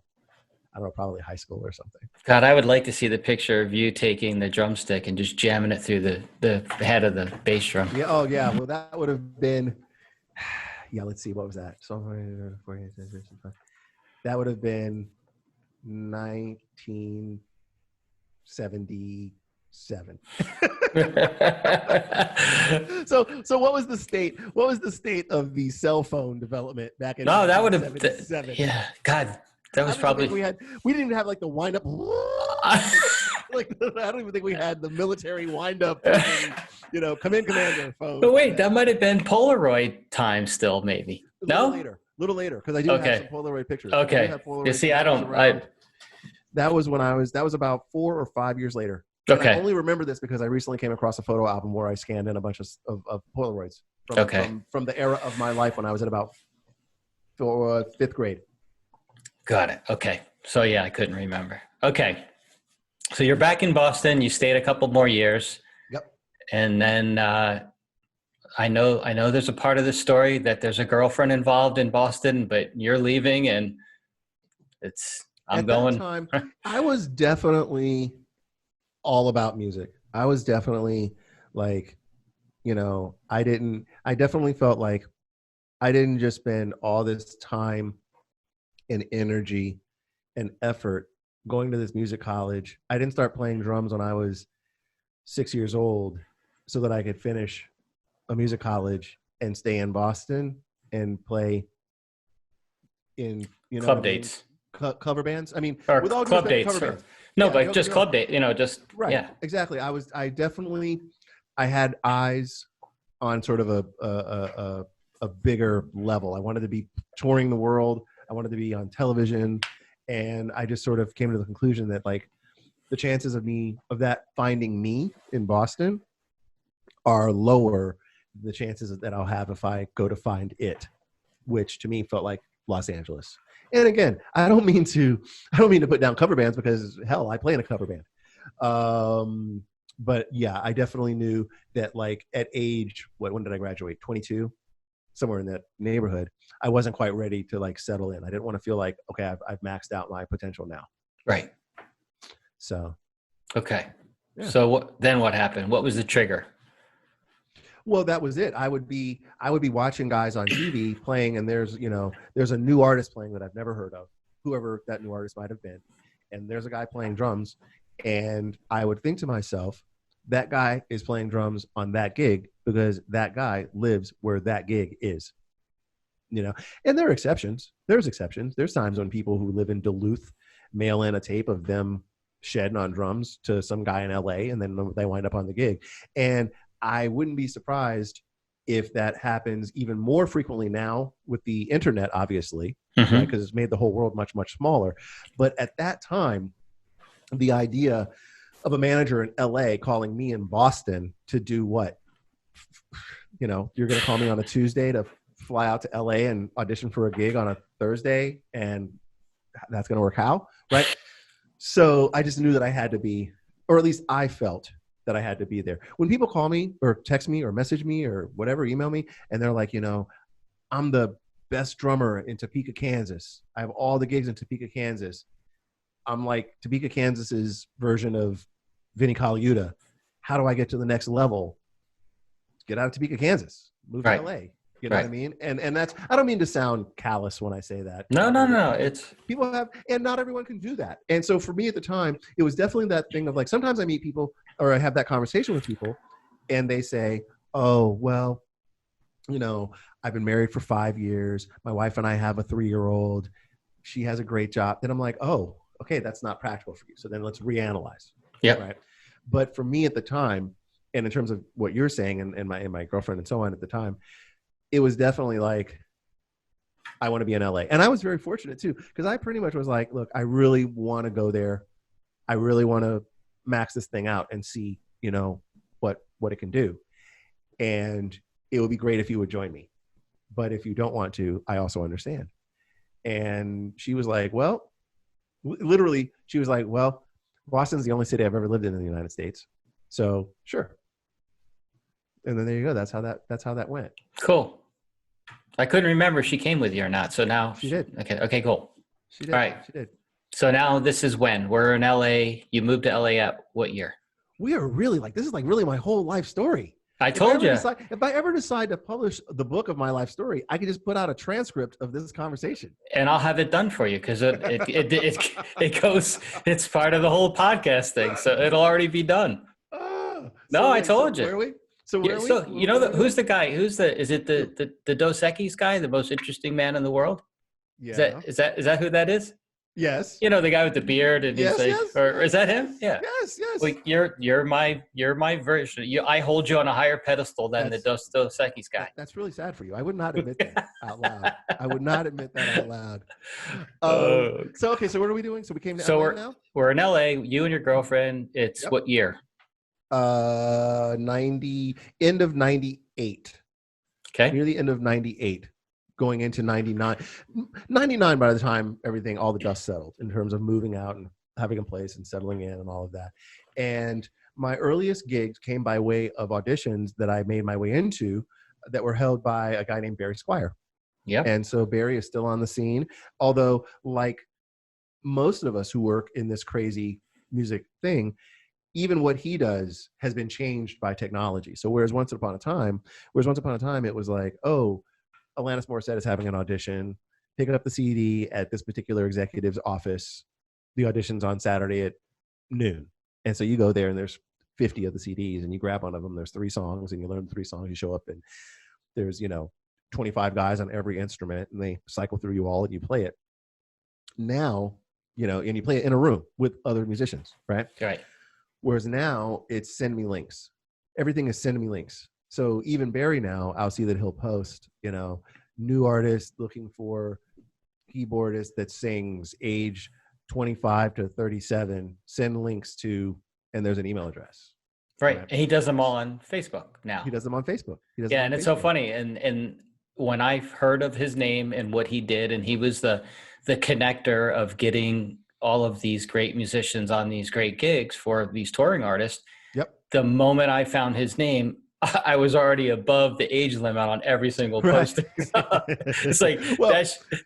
probably high school or something. God, I would like to see the picture of you taking the drumstick and just jamming it through the head of the bass drum. Yeah. Oh yeah. Well, that would have been, yeah, let's see. What was that? That would have been 1977. So what was the state of the cell phone development back in 1977? Yeah, God, that was probably we didn't even have like the wind up. Like, I don't even think we had the military wind up, come in, commander phone. But wait, that might have been Polaroid time still, maybe. Little later, because I do have some Polaroid pictures. Okay. You see, that was about 4 or 5 years later. Okay. And I only remember this because I recently came across a photo album where I scanned in a bunch of Polaroids from the era of my life when I was at about 5th grade. Got it. Okay. So yeah, I couldn't remember. Okay. So you're back in Boston. You stayed a couple more years. Yep. And then I know there's a part of the story that there's a girlfriend involved in Boston, but you're leaving, and at that time, I was definitely all about music. I was definitely like, I definitely felt like I didn't just spend all this time and energy and effort going to this music college. I didn't start playing drums when I was 6 years old so that I could finish a music college and stay in Boston and play in, club dates. Cover bands. I mean, or with all club dates. cover bands. No, but just club date, right. Yeah. Exactly. I had eyes on sort of a bigger level. I wanted to be touring the world. I wanted to be on television. And I just sort of came to the conclusion that like the chances of that finding me in Boston are lower than the chances that I'll have if I go to find it, which to me felt like Los Angeles. And again, I don't mean to put down cover bands, because hell, I play in a cover band. But yeah, I definitely knew that like at age, when did I graduate? 22, somewhere in that neighborhood. I wasn't quite ready to like settle in. I didn't want to feel like, okay, I've maxed out my potential now. Right. So. Okay. Yeah. So what happened? What was the trigger? Well, that was it. I would be watching guys on TV playing, and there's a new artist playing that I've never heard of, whoever that new artist might have been. And there's a guy playing drums, and I would think to myself, that guy is playing drums on that gig because that guy lives where that gig is. And there are exceptions. There's exceptions. There's times when people who live in Duluth mail in a tape of them shedding on drums to some guy in LA, and then they wind up on the gig. And I wouldn't be surprised if that happens even more frequently now with the internet, obviously, Mm-hmm. right? Because it's made the whole world much, much smaller. But at that time, the idea of a manager in LA calling me in Boston to do what? You know, you're going to call me on a Tuesday to fly out to LA and audition for a gig on a Thursday, and that's going to work how? Right? So I just knew that I had to be, or at least I felt that I had to be there. When people call me or text me or message me or whatever, email me, and they're like, you know, I'm the best drummer in Topeka, Kansas. I have all the gigs in Topeka, Kansas. I'm like Topeka, Kansas's version of Vinnie Colaiuta. How do I get to the next level? Get out of Topeka, Kansas. Move to LA. You know what I mean? And that's, I don't mean to sound callous when I say that. No. It's people have, and not everyone can do that. And so for me at the time, it was definitely that thing of like, sometimes I meet people or I have that conversation with people and they say, oh, well, you know, I've been married for 5 years. My wife and I have a 3-year-old. She has a great job. Then I'm like, oh, okay, that's not practical for you. So then let's reanalyze. Yeah. Right. But for me at the time, and in terms of what you're saying and my girlfriend and so on at the time, it was definitely like, I want to be in LA. And I was very fortunate too, because I pretty much was like, look, I really want to go there. I really want to max this thing out and see, you know, what it can do. And it would be great if you would join me. But if you don't want to, I also understand. And she was like, well, literally, she was like, well, Boston's the only city I've ever lived in the United States. So sure. And then there you go. That's how that went. Cool. I couldn't remember if she came with you or not. So now she did. Okay, cool. She did. All right. She did. So now this is when we're in LA. You moved to LA at what year? We are really like, this is like really my whole life story. I told you. If I ever decide to publish the book of my life story, I could just put out a transcript of this conversation. And I'll have it done for you because it goes, it's part of the whole podcast thing. So it'll already be done. I told you. Where are we? So where are we? So you know, who's the guy? Is it the Dos Equis guy, the most interesting man in the world? Yeah. Is that who that is? Yes. You know, the guy with the beard and yes, he's like, yes, or is that him? Yeah. Yes. Well, you're my version. I hold you on a higher pedestal than the Dos Equis guy. That's really sad for you. I would not admit that out loud. I would not admit that out loud. So okay, so what are we doing? So we came to LA now? We're in LA, you and your girlfriend. It's what year? 90, end of 98. Okay. Near the end of 98. Going into 99. 99 by the time all the dust settled in terms of moving out and having a place and settling in and all of that. And my earliest gigs came by way of auditions that I made my way into that were held by a guy named Barry Squire. Yeah. And so Barry is still on the scene, although like most of us who work in this crazy music thing, even what he does has been changed by technology. So whereas once upon a time it was like, oh, Alanis Morissette is having an audition, pick up the CD at this particular executive's office. The audition's on Saturday at noon. And so you go there and there's 50 of the CDs and you grab one of them. There's 3 songs and you learn the 3 songs. You show up and there's, 25 guys on every instrument and they cycle through you all and you play it. Now, and you play it in a room with other musicians, right? Right. Whereas now it's send me links. Everything is send me links. So even Barry now, I'll see that he'll post, new artist looking for keyboardist that sings age 25 to 37, send links to, and there's an email address. Right. And he does them all on Facebook now. He does them on Facebook. And it's so funny. And when I've heard of his name and what he did, and he was the connector of getting all of these great musicians on these great gigs for these touring artists. Yep. The moment I found his name, I was already above the age limit on every single posting. It's like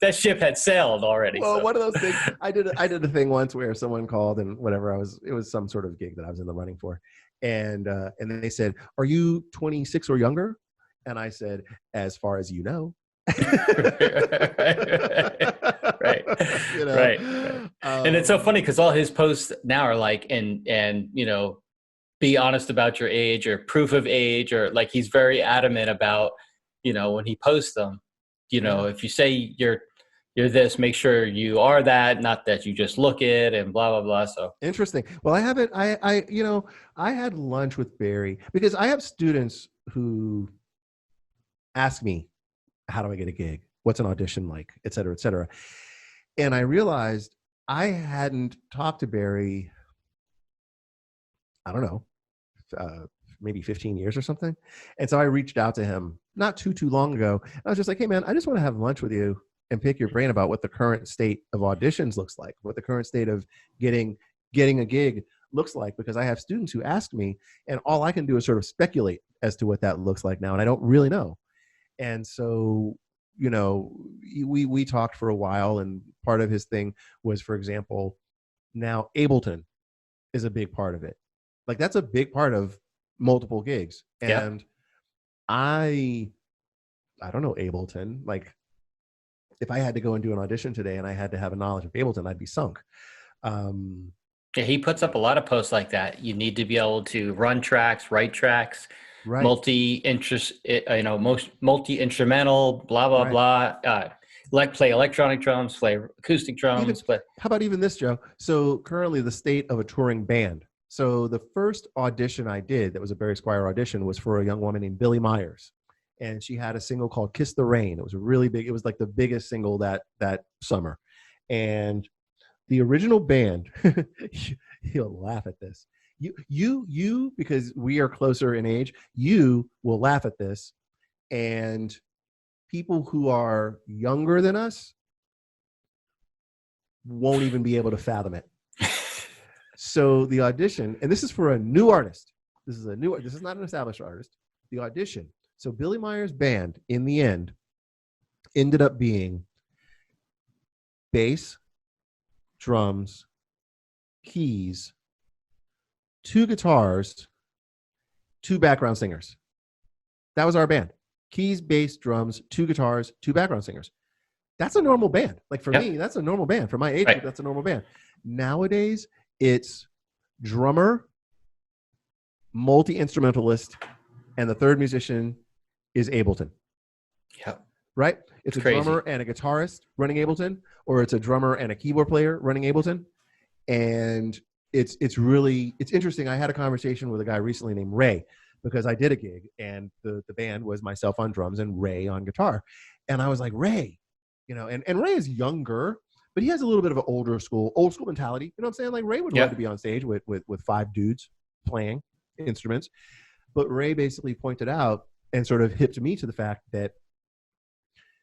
that ship had sailed already. Well, one of those things I did a thing once where someone called and whatever it was some sort of gig that I was in the running for, and then they said, "Are you 26 or younger?" And I said, "As far as you know." Right. And it's so funny because all his posts now are like, and be honest about your age or proof of age, or like he's very adamant about, when he posts them, if you say you're this, make sure you are that, not that you just look it and blah, blah, blah. So interesting. Well, I haven't, I had lunch with Barry because I have students who ask me, how do I get a gig? What's an audition like? Et cetera, et cetera. And I realized I hadn't talked to Barry, I don't know, maybe 15 years or something. And so I reached out to him not too long ago. I was just like, hey man, I just want to have lunch with you and pick your brain about what the current state of auditions looks like, what the current state of getting a gig looks like, because I have students who ask me, and all I can do is sort of speculate as to what that looks like now, and I don't really know. And so, we talked for a while, and part of his thing was, for example, now Ableton is a big part of it. Like, that's a big part of multiple gigs. And I don't know Ableton. Like, if I had to go and do an audition today and I had to have a knowledge of Ableton, I'd be sunk. Yeah, he puts up a lot of posts like that. You need to be able to run tracks, write tracks, Right. multi-instrumental, blah, blah, Right. blah. Play electronic drums, play acoustic drums. How about even this, Joe? So currently the state of a touring band. So the first audition I did that was a Barry Squire audition was for a young woman named Billie Myers. And she had a single called Kiss the Rain. It was it was like the biggest single that summer. And the original band, you'll laugh at this. You, because we are closer in age, you will laugh at this. And people who are younger than us won't even be able to fathom it. So the audition, and this is for a new artist. This is not an established artist. The audition. So Billie Myers' band, in the end, ended up being bass, drums, keys, 2 guitars, 2 background singers. That was our band. Keys, bass, drums, 2 guitars, 2 background singers. That's a normal band. Like, for me, that's a normal band. For my age group, that's a normal band. Nowadays, it's drummer, multi-instrumentalist, and the third musician is Ableton. Yep. Right? It's a crazy. drummer and a guitarist running Ableton, or it's a drummer and a keyboard player running Ableton. And it's interesting. I had a conversation with a guy recently named Ray, because I did a gig and the band was myself on drums and Ray on guitar. And I was like, Ray, and Ray is younger, but he has a little bit of an old school mentality. You know what I'm saying? Like, Ray would love to be on stage with 5 dudes playing instruments. But Ray basically pointed out and sort of hipped me to the fact that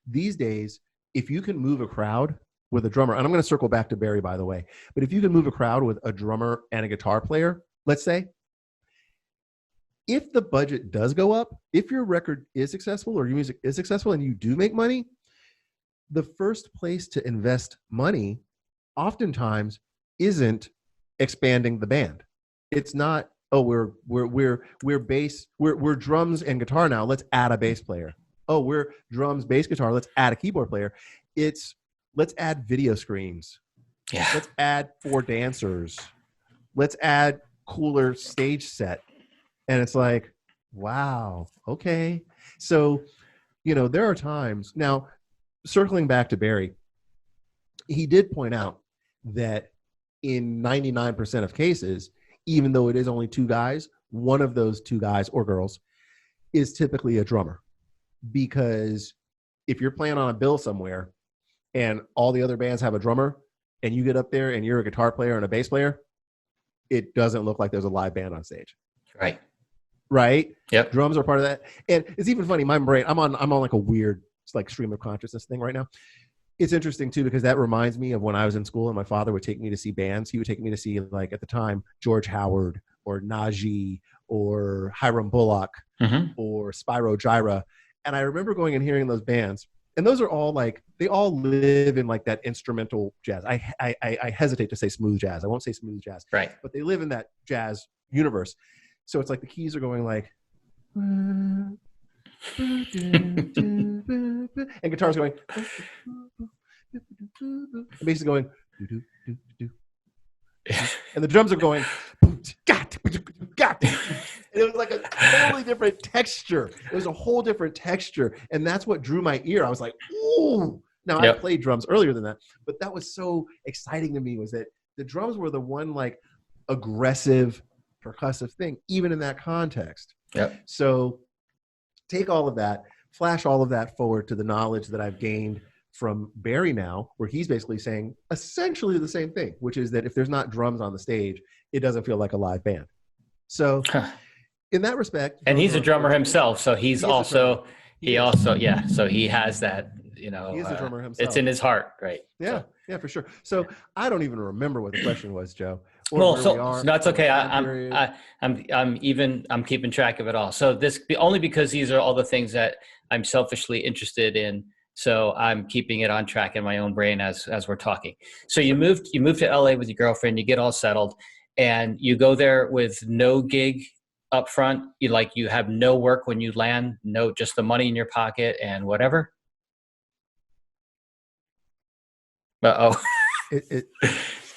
these days, if you can move a crowd with a drummer, and I'm going to circle back to Barry, by the way, but if you can move a crowd with a drummer and a guitar player, let's say, if the budget does go up, if your record is successful or your music is successful and you do make money, the first place to invest money oftentimes isn't expanding the band. It's not, oh, we're bass, we're drums and guitar now, let's add a bass player. Oh, we're drums, bass, guitar, let's add a keyboard player. It's, let's add video screens. Yeah. Let's add 4 dancers. Let's add cooler stage set. And it's like, wow, okay. So, there are times now, circling back to Barry, he did point out that in 99% of cases, even though it is only 2 guys, one of those 2 guys or girls is typically a drummer. Because if you're playing on a bill somewhere and all the other bands have a drummer and you get up there and you're a guitar player and a bass player, it doesn't look like there's a live band on stage. Right? Yep. Drums are part of that. And it's even funny, my brain, I'm on like a weird stream of consciousness thing right now. It's interesting too, because that reminds me of when I was in school and my father would take me to see bands. He would take me to see, like, at the time, George Howard or Najee or Hiram Bullock or Spyro Gyra. And I remember going and hearing those bands, and those are all like, they all live in like that instrumental jazz. I hesitate to say smooth jazz. I won't say smooth jazz. Right. But they live in that jazz universe. So it's like the keys are going like, and guitar's going, and bass is going, and the drums are going, and it was like a totally different texture. It was a whole different texture, and that's what drew my ear. I was like, ooh. Now, I played drums earlier than that, but that was so exciting to me, was that the drums were the one, like, aggressive, percussive thing, even in that context. Yep. So take all of that, flash all of that forward to the knowledge that I've gained from Barry now, where he's basically saying essentially the same thing, which is that if there's not drums on the stage, it doesn't feel like a live band. So in that respect, and he's a drummer himself, so he also so he has that, he is a drummer himself. It's in his heart, right? Yeah, yeah, for sure. So I don't even remember what the question was, Joe. So that's okay. I'm keeping track of it all. So this only because these are all the things that I'm selfishly interested in. So I'm keeping it on track in my own brain as we're talking. So you moved to LA with your girlfriend, you get all settled, and you go there with no gig up front. You have no work when you land, just the money in your pocket and whatever.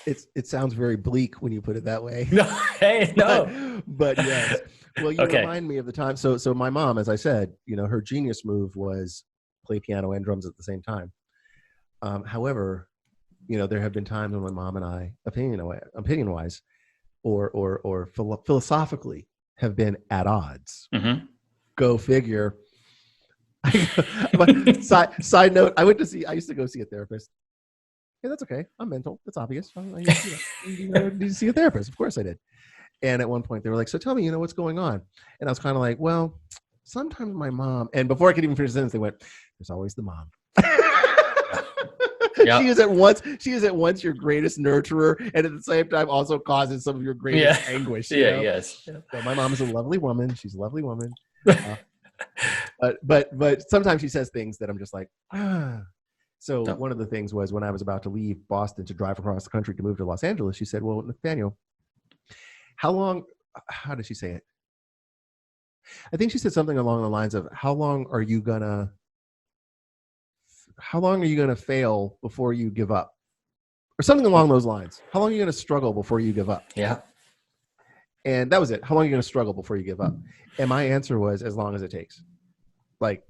It sounds very bleak when you put it that way. No, hey, no. But yes. Well, you remind me of the time. So my mom, as I said, her genius move was play piano and drums at the same time. However, there have been times when my mom and I, opinion-wise, or philosophically, have been at odds. Mm-hmm. Go figure. Side note: I used to go see a therapist. Yeah, that's okay. I'm mental. That's obvious. I need to see a therapist. Of course I did. And at one point they were like, so tell me, what's going on? And I was kind of like, well, sometimes my mom, and before I could even finish the sentence, they went, there's always the mom. Yep. She is at once your greatest nurturer, and at the same time also causes some of your greatest anguish. Yes. So my mom is a lovely woman. She's a lovely woman. But sometimes she says things that I'm just like, ah. So one of the things was when I was about to leave Boston to drive across the country to move to Los Angeles, she said, well, Nathaniel, how did she say it? I think she said something along the lines of, how long are you gonna fail before you give up? Or something along those lines. How long are you gonna struggle before you give up? Yeah. And that was it. How long are you gonna struggle before you give up? And my answer was, as long as it takes. Like,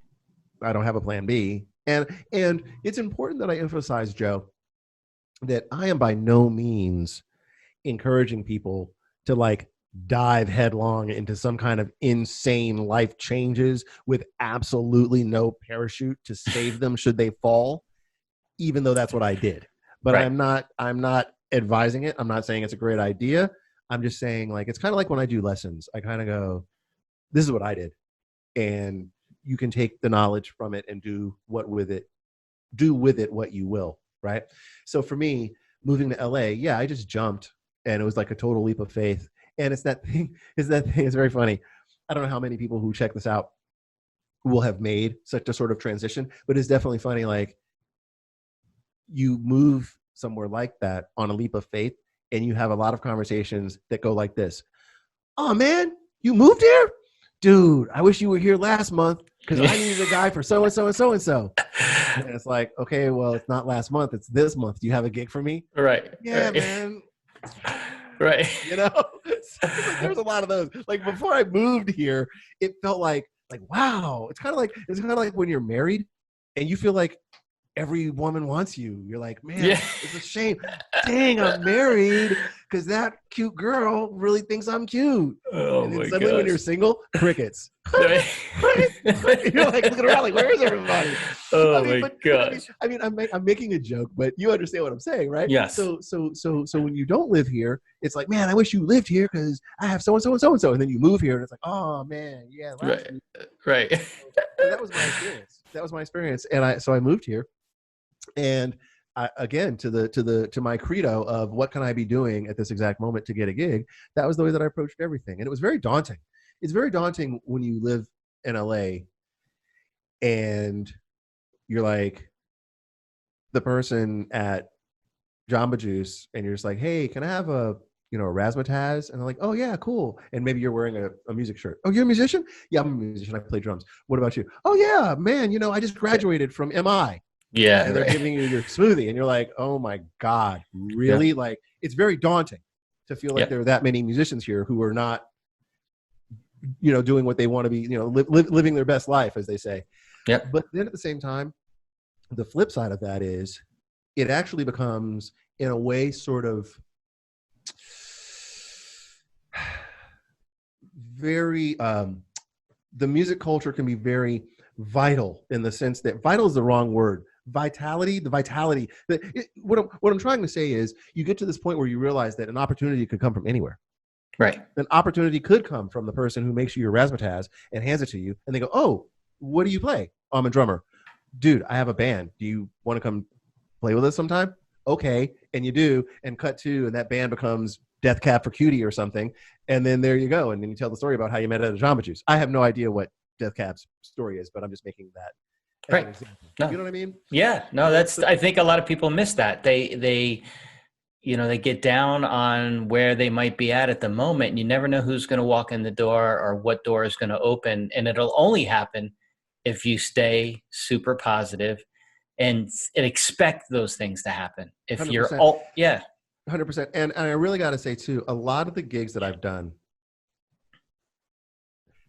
I don't have a plan B. And it's important that I emphasize, Joe, that I am by no means encouraging people to dive headlong into some kind of insane life changes with absolutely no parachute to save them should they fall, even though that's what I did. But right. I'm not advising it. I'm not saying it's a great idea. I'm just saying, it's kind of like when I do lessons, I kind of go, this is what I did. And you can take the knowledge from it and do with it what you will, right? So for me, moving to LA, yeah, I just jumped, and it was like a total leap of faith. And it's that thing. It's very funny. I don't know how many people who check this out will have made such a sort of transition, but it's definitely funny. You move somewhere like that on a leap of faith, and you have a lot of conversations that go like this: "Oh man, you moved here? Dude, I wish you were here last month because I needed a guy for so-and-so and so-and-so." And it's like, okay, well, it's not last month. It's this month. Do you have a gig for me? Right. Yeah, right. Man. Right. So there's a lot of those. Before I moved here, it felt like wow. It's kind of like when you're married and you feel like every woman wants you. You're like, man, It's a shame. Dang, I'm married because that cute girl really thinks I'm cute. Oh, and then my suddenly gosh. when you're single, crickets. You're looking around where is everybody? Oh, my gosh. I'm making a joke, but you understand what I'm saying, right? Yes. So when you don't live here, it's like, man, I wish you lived here because I have so-and-so and so-and-so. And then you move here and it's like, oh man, yeah. Right. So that was my experience. And I moved here. And again, to my credo of what can I be doing at this exact moment to get a gig, that was the way that I approached everything. And it was very daunting. It's very daunting when you live in LA and you're like the person at Jamba Juice and you're just like, hey, can I have a razzmatazz? And they're like, oh yeah, cool. And maybe you're wearing a music shirt. Oh, you're a musician? Yeah, I'm a musician. I play drums. What about you? Oh yeah, man, I just graduated from MI. Yeah. And they're giving you your smoothie and you're like, oh my God, really? Yeah. It's very daunting to feel like there are that many musicians here who are not, doing what they want to be, living their best life, as they say. Yeah. But then at the same time, the flip side of that is it actually becomes, in a way, sort of very, the music culture can be very vital in the sense that vital is the wrong word. Vitality, the vitality. What I'm trying to say is you get to this point where you realize that an opportunity could come from anywhere. Right. An opportunity could come from the person who makes you your razzmatazz and hands it to you, and they go, "Oh, what do you play?" "Oh, I'm a drummer." "Dude, I have a band. Do you want to come play with us sometime?" "Okay," and you do, and cut to, and that band becomes Death Cab for Cutie or something, and then there you go, and then you tell the story about how you met at a Jamba Juice. I have no idea what Death Cab's story is, but I'm just making that as an example. No. You know what I mean? Yeah. No, I think a lot of people miss that. They get down on where they might be at the moment, and you never know who's going to walk in the door or what door is going to open. And it'll only happen if you stay super positive and expect those things to happen. If 100%. you're all, yeah. 100%. And I really got to say too, a lot of the gigs that I've done,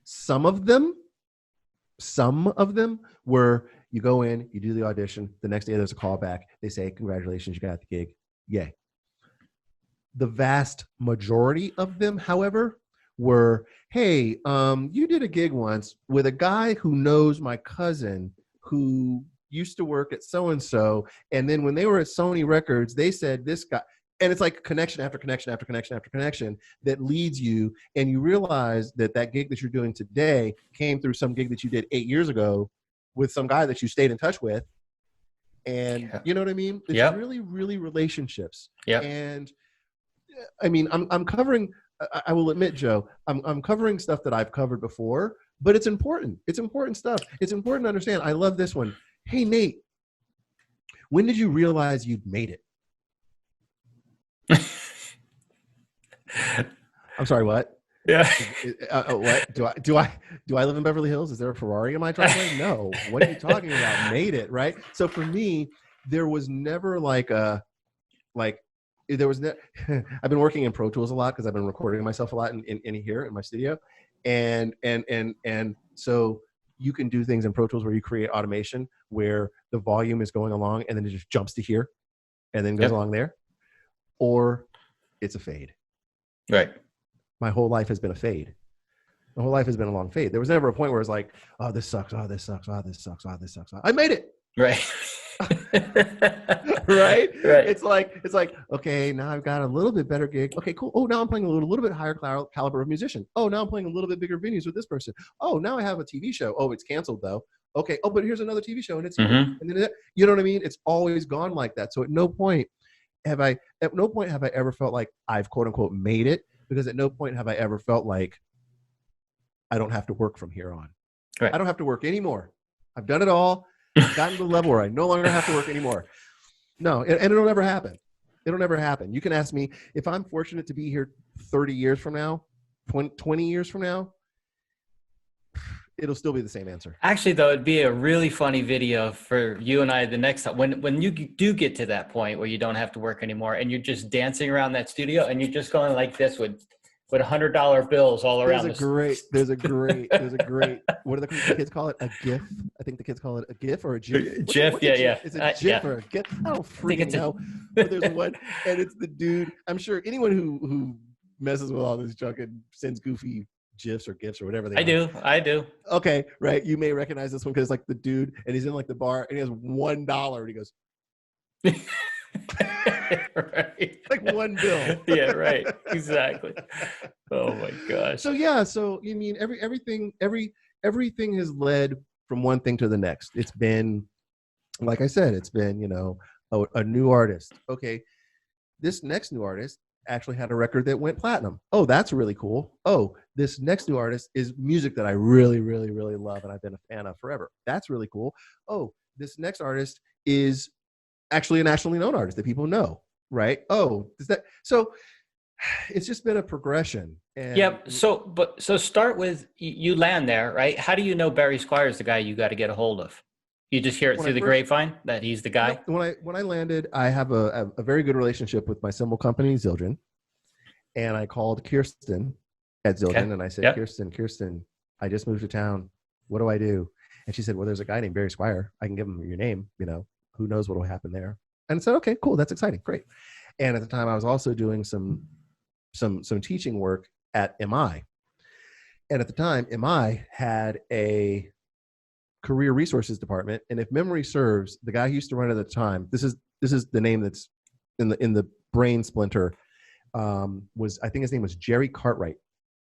some of them were you go in, you do the audition, the next day there's a call back. They say, "Congratulations, you got the gig." Yay. The vast majority of them, however, were, "Hey, you did a gig once with a guy who knows my cousin who used to work at so-and-so. And then when they were at Sony Records, they said this guy," and it's like connection after connection after connection after connection that leads you. And you realize that that gig that you're doing today came through some gig that you did 8 years ago with some guy that you stayed in touch with. And you know what I mean? It's really, really relationships. Yeah. And I mean, I'm covering, I will admit, Joe, I'm covering stuff that I've covered before, but it's important. It's important stuff. It's important to understand. I love this one. "Hey, Nate, when did you realize you'd made it?" I'm sorry, what? Yeah. What? Do I live in Beverly Hills? Is there a Ferrari in my driveway? No. What are you talking about? Made it, right? So for me, there was never I've been working in Pro Tools a lot because I've been recording myself a lot in here in my studio. And so you can do things in Pro Tools where you create automation where the volume is going along and then it just jumps to here and then goes along there. Or it's a fade. Right. My whole life has been a fade. My whole life has been a long fade. There was never a point where it's like, "Oh, this sucks. Oh, this sucks. Oh, this sucks. Oh, this sucks. I made it." Right. Right? Right. It's like, okay, now I've got a little bit better gig. Okay, cool. Oh, now I'm playing a little bit higher caliber of musician. Oh, now I'm playing a little bit bigger venues with this person. Oh, now I have a TV show. Oh, it's canceled though. Okay. Oh, but here's another TV show and it's here. And then you know what I mean? It's always gone like that. So at no point have I ever felt like I've quote unquote made it, because at no point have I ever felt like I don't have to work from here on. Right. I don't have to work anymore. I've done it all. I've gotten to the level where I no longer have to work anymore. No, and it'll never happen. It'll never happen. You can ask me if I'm fortunate to be here 30 years from now, 20 years from now, it'll still be the same answer. Actually, though, it'd be a really funny video for you and I the next time when you do get to that point where you don't have to work anymore and you're just dancing around that studio and you're just going like this with $100 bills all around. There's a great, what do the kids call it? A GIF? I think the kids call it a GIF or a GIF. GIF, yeah. Is it GIF or a GIF? I don't freaking know. But there's one, and it's the dude. I'm sure anyone who messes with all this junk and sends goofy GIFs or GIFs or whatever they are. I do. Okay, right. You may recognize this one because it's like the dude, and he's in like the bar, and he has $1, and he goes, right. like one bill. Yeah, right. Exactly. Oh my gosh. So yeah, you mean everything has led from one thing to the next. It's been, like I said, it's been, a new artist. Okay, this next new artist actually had a record that went platinum. Oh, that's really cool. Oh, this next new artist is music that I really, really, really love and I've been a fan of forever. That's really cool. Oh, this next artist is actually a nationally known artist that people know, right? Oh, so it's just been a progression. And yep. So start with, you land there, right? How do you know Barry Squire is the guy you got to get a hold of? You just hear it through the grapevine that he's the guy? When I landed, I have a very good relationship with my cymbal company, Zildjian. And I called Kirsten at Zildjian and I said, Kirsten, I just moved to town. What do I do? And she said, well, there's a guy named Barry Squire. I can give him your name, who knows what will happen there. And I said, okay, cool. That's exciting. Great. And at the time I was also doing some teaching work at MI. And at the time, MI had a career resources department. And if memory serves, the guy who used to run it at the time, this is the name that's in the brain splinter, I think his name was Jerry Cartwright.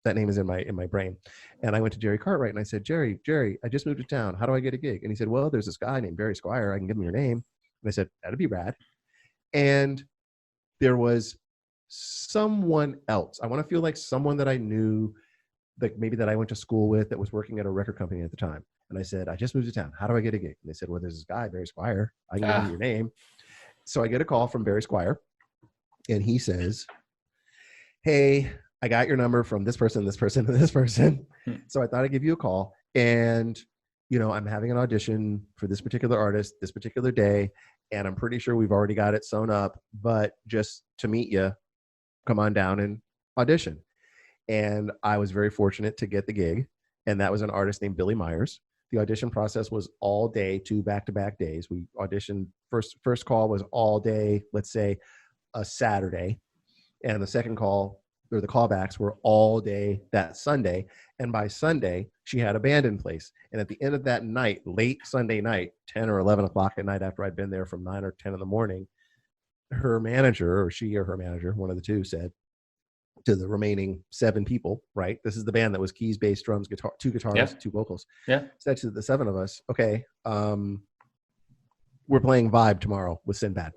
That name is in my brain. And I went to Jerry Cartwright and I said, Jerry, I just moved to town. How do I get a gig? And he said, well, there's this guy named Barry Squire. I can give him your name. And I said, that'd be rad. And there was someone else. I want to feel like someone that I knew, like maybe that I went to school with, that was working at a record company at the time. And I said, I just moved to town. How do I get a gig? And they said, well, there's this guy, Barry Squire. I can give him your name. So I get a call from Barry Squire and he says, hey, I got your number from this person, this person, and this person. So I thought I'd give you a call. And, I'm having an audition for this particular artist, this particular day. And I'm pretty sure we've already got it sewn up, but just to meet you, come on down and audition. And I was very fortunate to get the gig. And that was an artist named Billy Myers. The audition process was all day, 2 back-to-back days. We auditioned, first call was all day, let's say a Saturday. And the second call, or the callbacks, were all day that Sunday. And by Sunday, she had a band in place. And at the end of that night, late Sunday night, 10 or 11 o'clock at night, after I'd been there from 9 or 10 in the morning, her manager, or she or her manager, one of the two, said to the remaining 7 people, right? This is the band that was keys, bass, drums, guitar, 2 guitars, 2 vocals. Yeah. Said to the 7 of us, okay, we're playing Vibe tomorrow with Sinbad.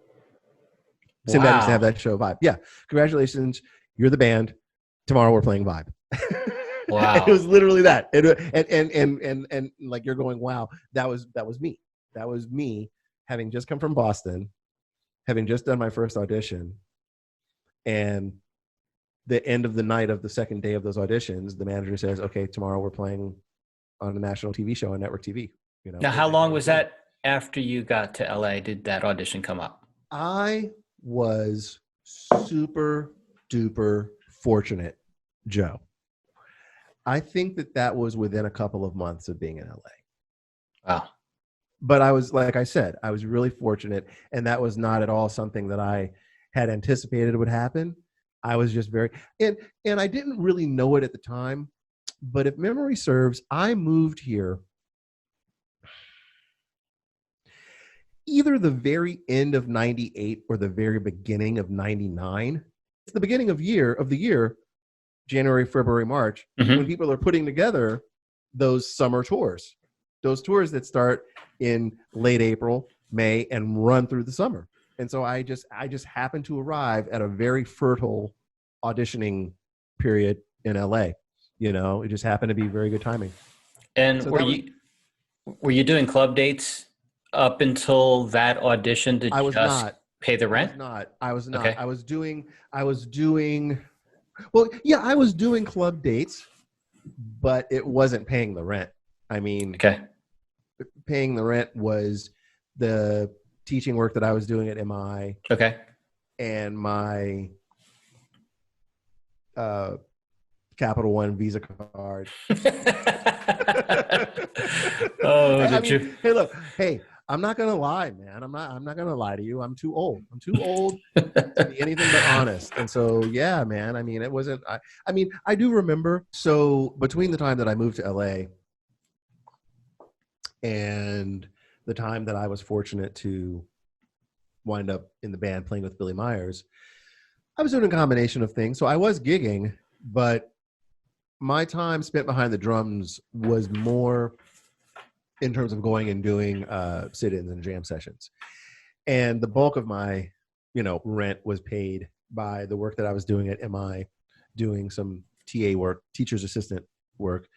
Sinbad used to have that show, Vibe. Yeah. Congratulations. You're the band. Tomorrow we're playing Vibe. Wow. It was literally that. And like, you're going, wow, that was me. That was me having just come from Boston, having just done my first audition. And the end of the night of the second day of those auditions, the manager says, okay, tomorrow we're playing on a national TV show on network TV. Now, how long was that after you got to LA? Did that audition come up? I was super duper fortunate, Joe. I think that was within a couple of months of being in LA. Wow. But I was, like I said, I was really fortunate. And that was not at all something that I had anticipated would happen. I was just very, and I didn't really know it at the time, but if memory serves, I moved here either the very end of 98 or the very beginning of 99. It's the beginning of the year, January, February, March, when people are putting together those summer tours, those tours that start in late April, May, and run through the summer. And so I just happened to arrive at a very fertile auditioning period in LA. It just happened to be very good timing. And so were you doing club dates up until that audition to pay the rent? I was not. Okay. I was doing well, yeah, I was doing club dates, but it wasn't paying the rent. I mean, paying the rent was the teaching work that I was doing at MI. Okay. And my Capital One Visa card. Hey, I'm not gonna lie, man. I'm not gonna lie to you. I'm too old. I'm too old to be anything but honest. And so, yeah, man. I mean, it wasn't. I do remember. So between the time that I moved to LA and the time that I was fortunate to wind up in the band playing with Billy Myers, I was doing a combination of things. So I was gigging, but my time spent behind the drums was more in terms of going and doing sit-ins and jam sessions. And the bulk of my, rent was paid by the work that I was doing at MI, doing some TA work, teacher's assistant work,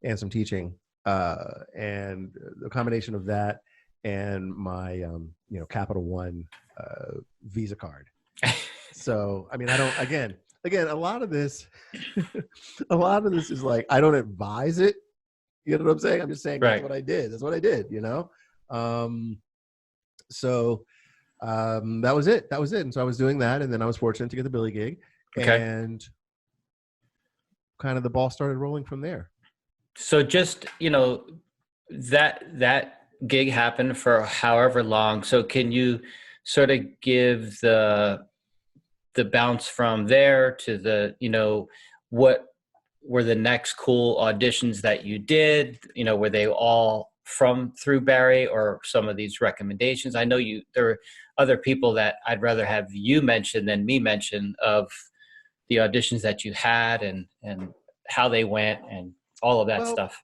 and some teaching. And the combination of that and my, Capital One Visa card. So, I mean, I don't, again, a lot of this is like, I don't advise it. You know what I'm saying? I'm just saying That's what I did. That's what I did, So that was it. And so I was doing that. And then I was fortunate to get the Billy gig. Okay. And kind of the ball started rolling from there. So just, that gig happened for however long. So can you sort of give the bounce from there to the, what were the next cool auditions that you did? Were they all through Barry, or some of these recommendations? I know there are other people that I'd rather have you mention than me mention, of the auditions that you had and how they went and all of that Well, stuff.